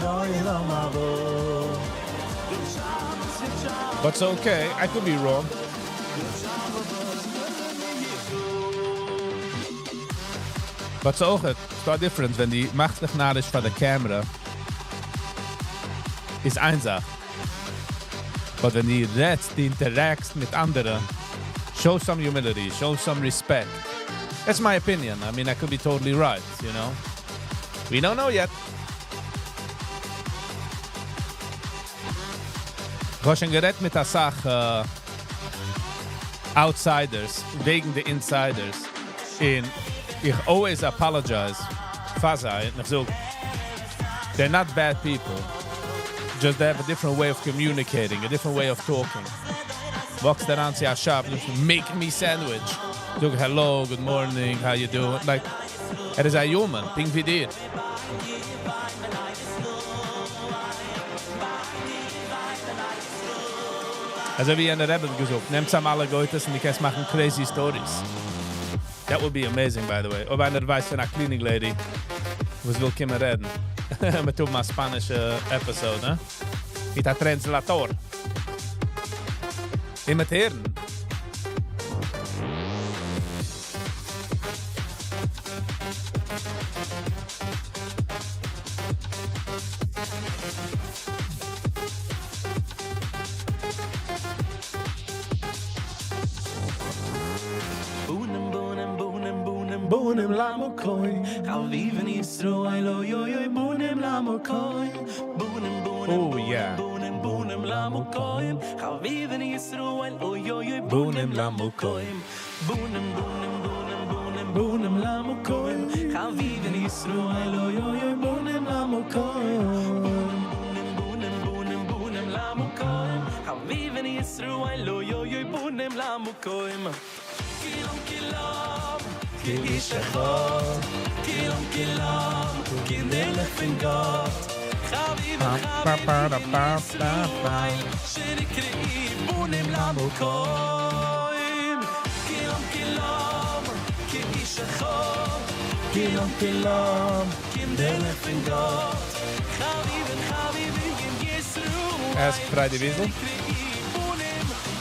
Yoim habu. But it's okay, I could be wrong. But so auch, it's quite different, wenn die machtig nah ist von der Kamera, ist einsach. But wenn die redst, die interagst mit anderen, show some humility, show some respect. That's my opinion. I mean, I could be totally right, you know? We don't know yet. Ich habe schon geredet mit der Sache Outsiders, wegen der Insiders. Und ich always apologize. Fazai, ich sage, they're not bad people. Just they have a different way of communicating, a different way of talking. Walks around to your shop, make me sandwich. Sag hello, good morning, how you doing? Like, is a human, thing wie dir. Also wie in der Rebbe gesagt, nehmt zusammen alle Goethes und die kannst machen crazy stories. That would be amazing, by the way. Ob einer weiß von einer cleaning lady, was will kommen reden. Wir tun mal spanische Episode, ne? Mit der Translator. Imitieren. bunem lamokoi. Chaviven Yisrael, oy oy oy, bunem lamokoi. Bunem Oh, yeah. bunem lamokoi. Chaviven Yisrael, oy oy oy, bunem lamokoi. Bunem lamokoi. Chaviven Yisrael, oy oy oy, bunem lamokoi. Bunem lamokoi. Chaviven Yisrael, oy oy oy, bunem lamokoi. Kilom kilom, kish echad. Kilom kilom, kinelech fin God. Chavivim shenekre'i bunem lamokoim. Kilom kilom, kish echad. Kilom kilom, kinelech fin God. Chavivim in Yisrael. Ask Friday Wiesel.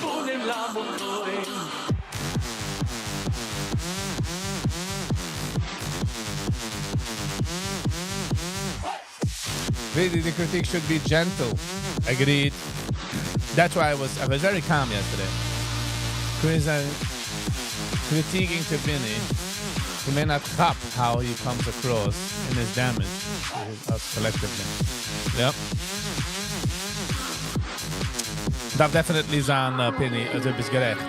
Bunem lamokoim. Really, the critique should be gentle. Agreed. That's why I was very calm yesterday. Because critiquing to Vinny, he may not cop how he comes across in his damage to us collectively. Yep. Darf definitely sein, Penny, also bis gerecht.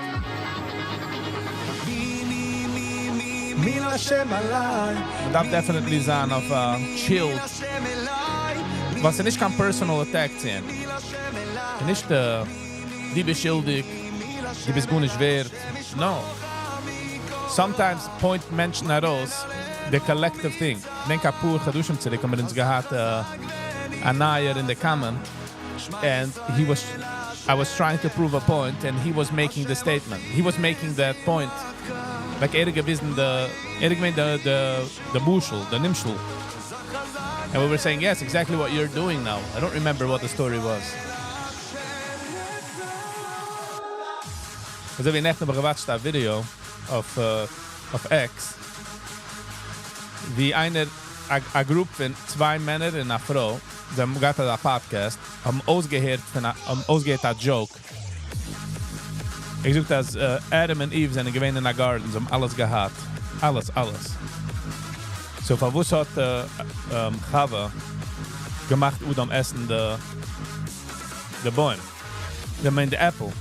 Darf definitely sein auf chilled. Was nicht kann personal attack sein. Nicht die bist schuldig, die bist gut nicht wert. No. Sometimes point Menschen heraus, the collective thing. Denk a pur Chadushim zurück, haben wir uns gehad a Nair in the Kamen, and I was trying to prove a point, and he was making the statement. He was making that point. Like gewissen the Bushel, the Nimshel. And we were saying, yes, exactly what you're doing now. I don't remember what the story was. Also, wir haben gewatcht a Video of X. Wie a group von 2 Männer und eine Frau, sie haben gehabt a Podcast, haben ausgehört a Joke. Ich such das, Adam und Eve sind gewesen in a Garden, sie haben alles gehabt. Alles. So, von was hat Chava gemacht Udam essen de Bäume? Ich meine, the Apple.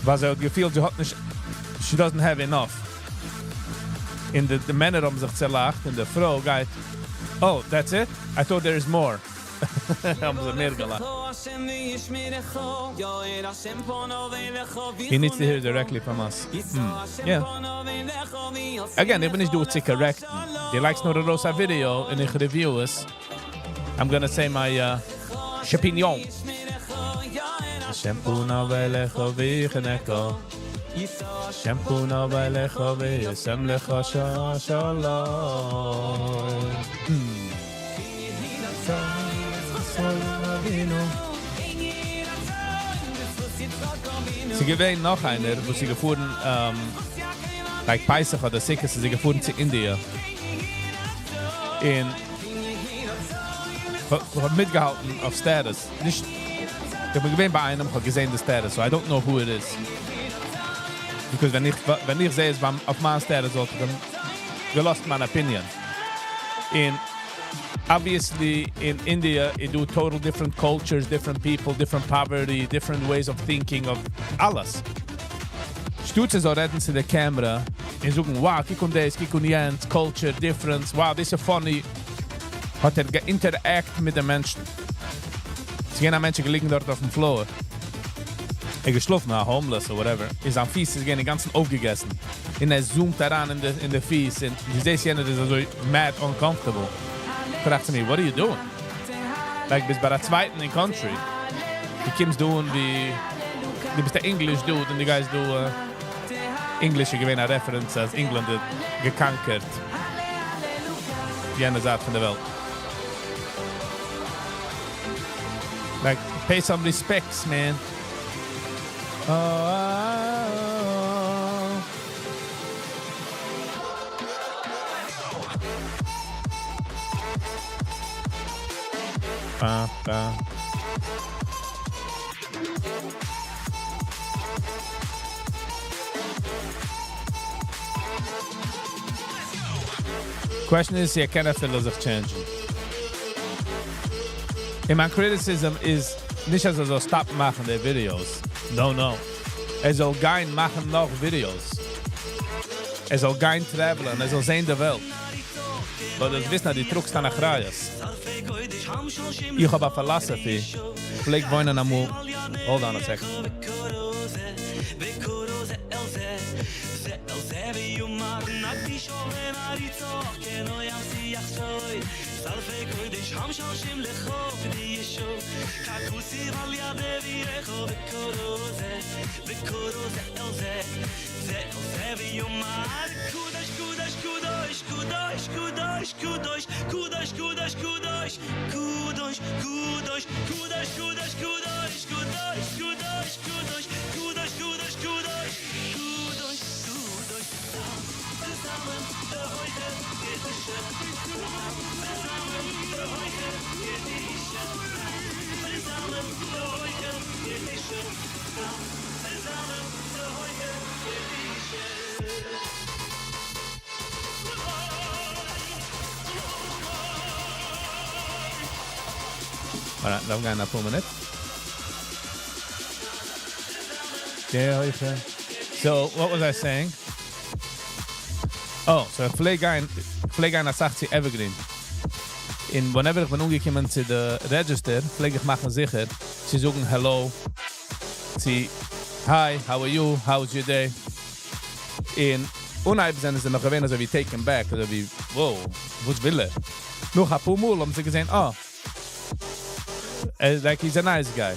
Was gefühlt, sie hat nicht, she doesn't have enough. In the Männer haben sich zerlacht, und die Frau geht, oh, that's it? I thought there is more. Haben sie mehr gelacht. He needs to hear directly from us. Yeah. Again, ich bin nicht durch zu correcten. Die likes nur the Rosa video and ich review es. I'm gonna say my opinion. Shampoo na velecho vicheneko. Shampoo na velecho v'yesem lecha shalom. Sie gewähnen noch einer, wo sie gefahren, like Pesach oder Sikkes, sie gefahren zu Indien. Und ich habe mitgehalten auf Status. Ich habe gewähnt bei einem, ich habe gesehen den Status, so I don't know who it is. Because wenn ich sehe, es auf meinem Status, dann gelost meine Opinion. Und obviously, in India, you do total different cultures, different people, different poverty, different ways of thinking of alles. Stutze so reden zu der Kamera und sagen, wow, kiek und das, kiek und jens, culture, difference, wow, this is funny. Hat geinteract mit den Menschen. Es gehen Menschen gelegen dort auf dem Floor. Geschlafen, homeless or whatever. Am Fies ist den ganzen aufgegessen. Und zoomt daran in der Fies. Und du siehst jemand, das ist so mad uncomfortable. Ich dachte mir, what are you doing? Like, bis bei der zweiten in country. Die kommst du wie... Du bist der English dude und die guys do English gewinner reference als England gekankert. Die andere Seite von der Welt. Like, pay some respects, man. Question is, sie kann viel sich changen. And my criticism is nicht, dass so stop machen der Videos. No. Soll gehen machen noch Videos. Soll gehen travelen, soll sehen der Welt. Aber das wissen die Trucks dann nach Reyes. Ich habe eine Philosophy. Vielleicht wohnen am Hold on a second. All right, I'm going to pull a minute. Yeah. So, what was I saying? Oh, so Pflegein sagt sie Evergreen. In whenever ich bin umgekommen zu der Register, pflege ich machen sicher, sie sagen hello, sie hi, how are you, how's your day? In unheimlich sind sie noch gewähnt, also wie taken back, also wie, wow, was will er? Noch ein paar Mal haben sie gesehen, oh, like he's a nice guy.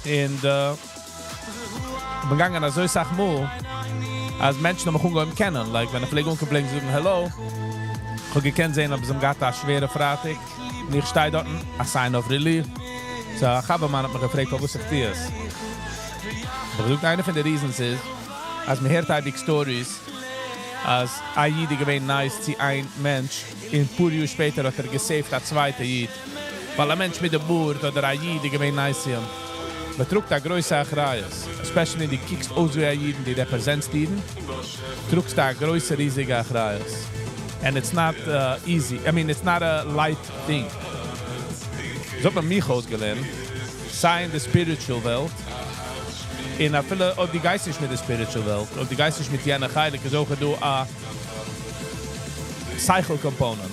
Und ich bin gegangen, also ich sag mal, als Menschen noch mich kennen, like wenn eine Pflegung kommt, sagen hello, ich habe gekannt sehen, ob es geht eine schwere Frage. Und ich stehe dort, a sign of relief. So, ich habe man hat mich gefragt, was ich dir ist. Aber eine von den Reasons ist, als man hört die Stories, als ein Jid gewesen nice zu ein Mensch, in paar Jahre später hat gesaved ein zweiter Jid. Weil ein Mensch mit der Boot oder ein Jid gewesen nice sind. Man trug da größere Achreies. Especially die kiekst aus wie ein Jiden, die repräsentieren. Trugst da größere, riesige Achreies. And it's not easy. I mean, it's not a light thing. So hat man mich ausgelernt. Sei in der spiritual Welt. In a viele, auch die Geist ist mit der spiritual Welt. Auch die Geist ist mit jener Heilige. So du a cycle component.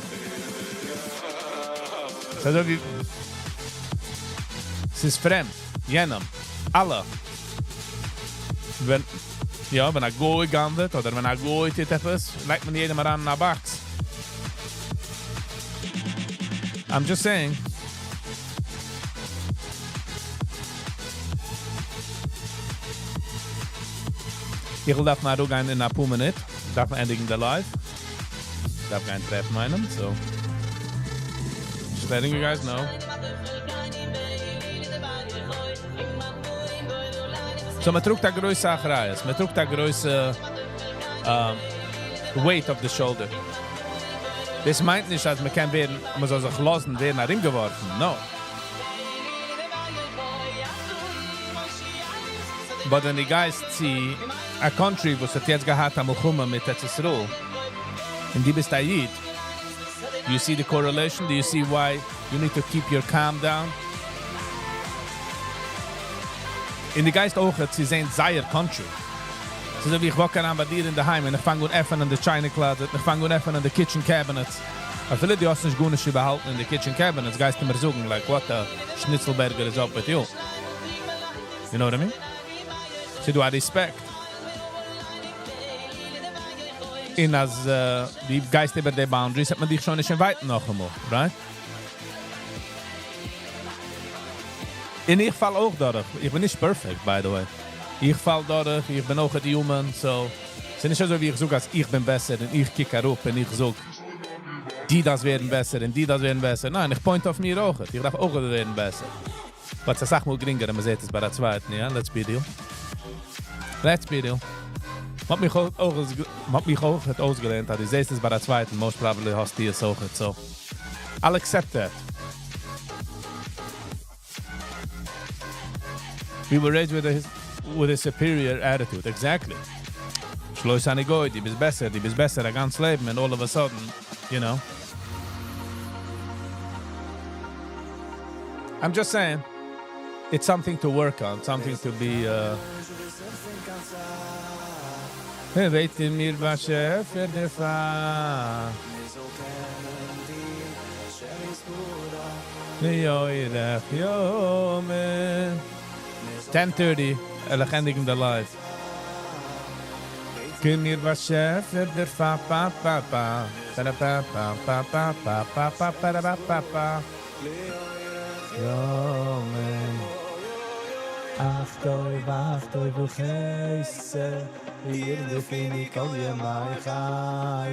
So wie... Es ist fremd. Jenem. Alle. Wenn er Goy gandert, oder wenn er Goy tut etwas, legt man jedem an eine Box. I'm just saying. Ich will darf mal gehen in ein paar Minuten. Ich darf endigen der Live. Ich darf keinen Treffen meinen, so. Just letting you guys know. So, man trug da größe Achreies. Man trug da größe weight of the shoulder. Das meint nicht, dass man kann werden, man soll sich losen, werden nach ihm geworfen. No. Aber wenn die Geist sie a country, wo es jetzt gehabt haben, mit Tetzisruel, und die bist Ayid, do you see the correlation? Do you see why you need to keep your calm down? In die Geist auch, sie sehen Zaire Country. So wie ich wacke an bei dir in der Heim und ich fange an öffnen an der China Closet, ich fange an öffnen an der Kitchen Cabinets. Aber viele, die hast nicht gut nicht behalten in der Kitchen Cabinets, Geist immer sagen, like, what the Schnitzelberger is up with you? You know what I mean? Sie do a respect. Und als die Geist über die Boundaries hat man dich schon nicht weit noch einmal, right? Und ich fall auch dadurch. Ich bin nicht perfect, by the way. Ich fall dadurch, ich bin auch ein Human, so. Es ist nicht so, wie ich sage, als ich bin besser und ich kicke herup und ich sage, die das werden besser und die das werden besser. Nein, ich point auf mir auch. Ich darf auch werden besser. Was das sagt mal geringer, man sieht es bei der zweiten, ja? Let's be real. Let's be real. Wat mich auch hat ausgelernt hat, ist es bei der zweiten, most probably hast du es auch, so. I'll accept that. We were raised with a superior attitude, exactly. Schloss an Goy, die bist besser, ein ganzes Leben, and all of a sudden, you know. I'm just saying, it's something to work on, something to be, Weet je meer wat je verder van? Leoirach Yomen 10:30, legendig de live. Kun je wat je verder van? Pa pa pa pa pa pa pa pa pa pa pa pa pa pa pa. Yomen. Achtoi wachtoi vucheise. Hier de fin ik al je mij ga.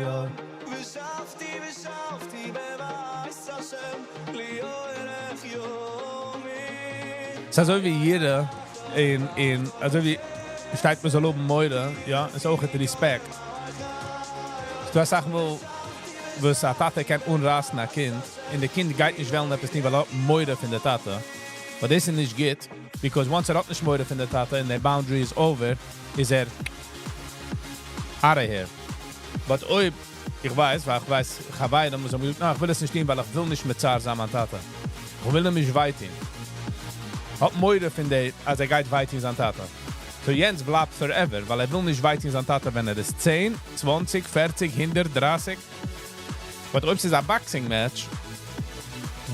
Es ist so wie jeder also wie steigt mir so loben Mäude, ja, ist auch ein Respekt. Du hast Sachen, wo es eine Tate kein unrasen ein Kind, und der Kind geht nicht wollen, etwas nicht, weil er Mäude von der Tate. Aber das nicht geht, because once er auch nicht Mäude von der Tate, and the boundary is over, ist out of here. But ich weiß, dann muss ich will es nicht nehmen, weil ich will nicht mit Zar sein an Tate. Ich will nämlich weiterhin. Hat Mäude von der, als geht weiterhin an Tate. So Jens bleibt forever, weil will nicht weiterhin an Tate, wenn ist 10, 20, 40, 100, 30. But ob es ist ein boxing match,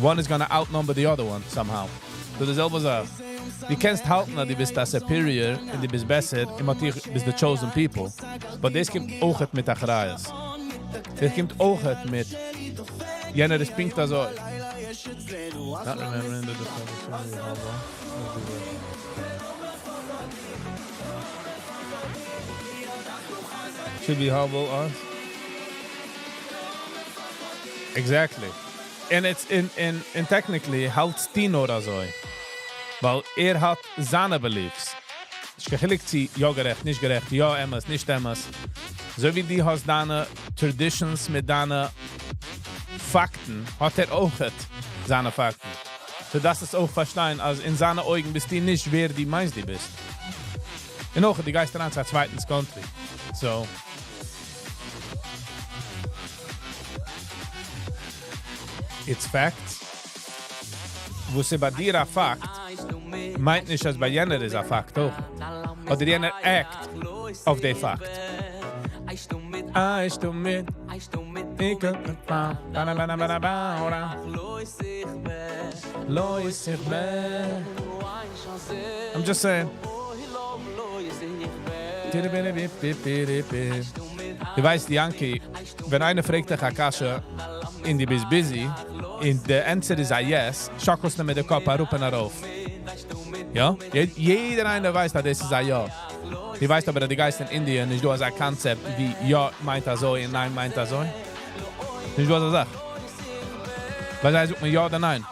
one is gonna outnumber the other one somehow. So das selber so. Du kannst halten, dass du bist der Superior und du bist besser, und du bist the chosen people. But das kommt auch mit der Chreis. Das kommt auch mit jener, das pinkt da so. Not remembering the should be humble, us. Exactly. And it's in technically halt Tino oder so. Weil hat seine Beliefs. Ich gechilligt sie, ja gerecht, nicht gerecht, ja emmes, nicht emmes. So wie die hast deine Traditions mit deinen Fakten, hat auch seine Fakten. So dass es auch verstehen, als in seinen Augen bist du nicht, wer die meinst du bist. Und auch die Geister an der zweiten Country. So. It's facts. Wo sie bei dir ein Fakt, meint nicht, dass bei jener ist ein Fakt auch. Oder jener act auf den Fakt. Ich tu mit. Ich I'm just saying. Du weißt, Yankee, wenn einer fragt dich Akasha, in die bist busy, in der Answer ist ein yes, schockst du mit dem Kopf, rufen darauf. Ja? Jeder einer weiß, dass das ist ein ja. Die weiß aber, dass die Geister in Indien nicht nur ein Konzept wie ja meint er so und nein meint er so. Nicht was er sagt. Weil er sucht mir ja oder nein.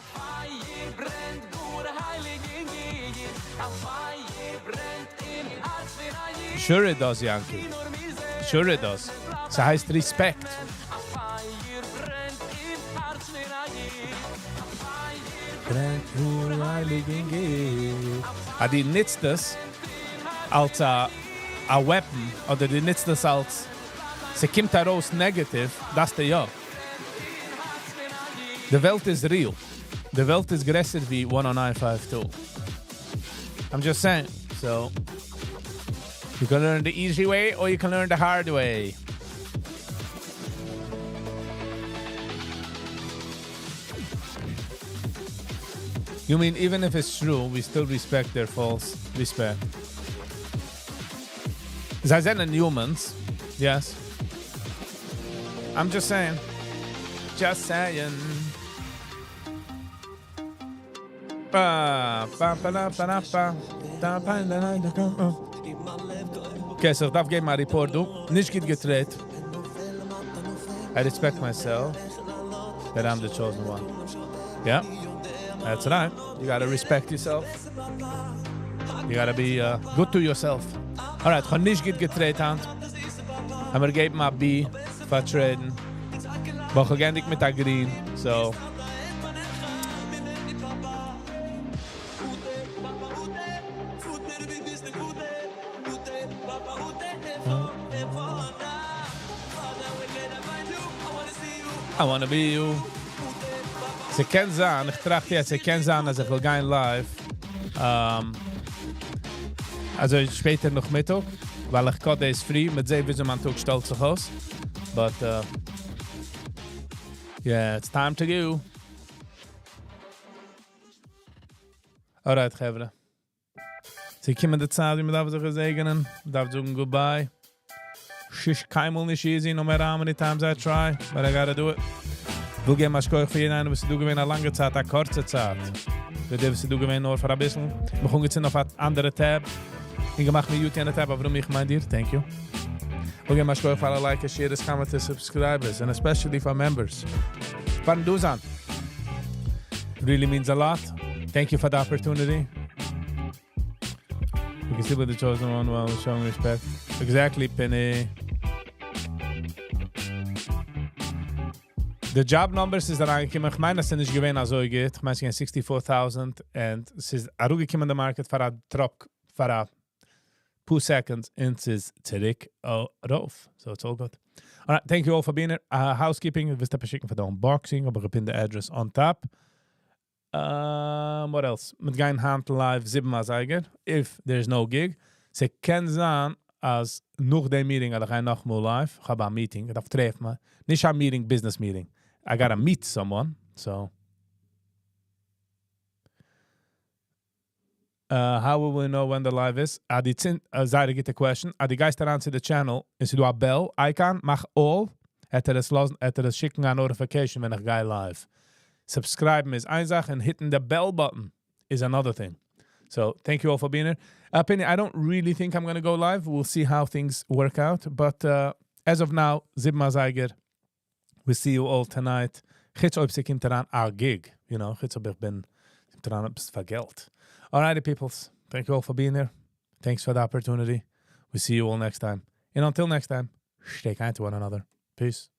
Sure it does, Yankee. Sure it does. Das heißt Respekt. Die nutzt das als a weapon, oder die nutzt das als sie kommt heraus negativ, das ist der ja. Die Welt ist real. Die Welt ist größer wie 10952. I'm just saying. So, you can learn the easy way or you can learn the hard way. You mean even if it's true, we still respect their false respect? They are humans, yes. I'm just saying. Just saying. Okay, so ich darf geben ein Report, du. Nicht geht gedreht. I respect myself that I'm the chosen one. Yeah? That's right. You gotta respect yourself. You gotta be good to yourself. Alright, ich habe nicht gut gedreht, Hand. Aber wir geben mal B, vertreten. Aber ich gehe nicht mit der Green, so. I wanna be you. Sie kennen sein, ich trachte jetzt, sie kennen sein, als ich will gehen live. Also später noch Mittag, weil ich gerade ist free, mit sehen, wie so man Tag stellt sich aus. But, yeah, it's time to go. Alright, Gevre. Sie kommen die Zeit, wie man darf sich segnen, darf sagen goodbye. Shish keinmal nicht easy, no matter how many times I try, but I gotta do it. Will gehen mal schkoich für jeden, was du gewinn eine lange Zeit, eine kurze Zeit. Was du gewinn nur für ein bisschen. Wir gehen jetzt auf eine andere Tab. Ich mache mir YouTube eine Tab, aber warum ich mein dir? Thank you. Will gehen mal schkoich für alle Like, Share, Comment, Subscribers, and especially for members. Pardon du an. Really means a lot. Thank you for the opportunity. You can see with the chosen one while showing respect. Exactly, Penny. The job numbers is that ich meine, es sind nicht gewähnt, also geht. Ich meine, es sind 64,000 and es ist auch gekommen in the market für ein Drop, für ein paar seconds and es ist zurück rauf. So it's all good. All right, thank you all for being here. Housekeeping, wir wissen beschicken für the unboxing, aber ich bin the address on top. What else? Mit gein Hand live 7 Zeiger. If there's no gig. Sie können sein, als noch dem Meeting, ich gehe noch mal live. Ich habe ein Meeting, ich darf treffen. Nicht ein Meeting, Business Meeting. I gotta meet someone, so. How will we know when the live is? Zaire get a question. Die Geister answer the channel. Is du a bell icon? Mach all. Es schicken a notification, wenn ich gehe live. Subscribe is eine Sache and hitting the bell button is another thing. So thank you all for being here. Penny, I don't really think I'm going to go live. We'll see how things work out. But as of now, 7 Zeiger. We see you all tonight. Gits op zich komt eraan our gig. You know, gits op ik ben eraan op voor geld. Alrighty, peoples. Thank you all for being here. Thanks for the opportunity. We see you all next time. And until next time, stay kind to one another. Peace.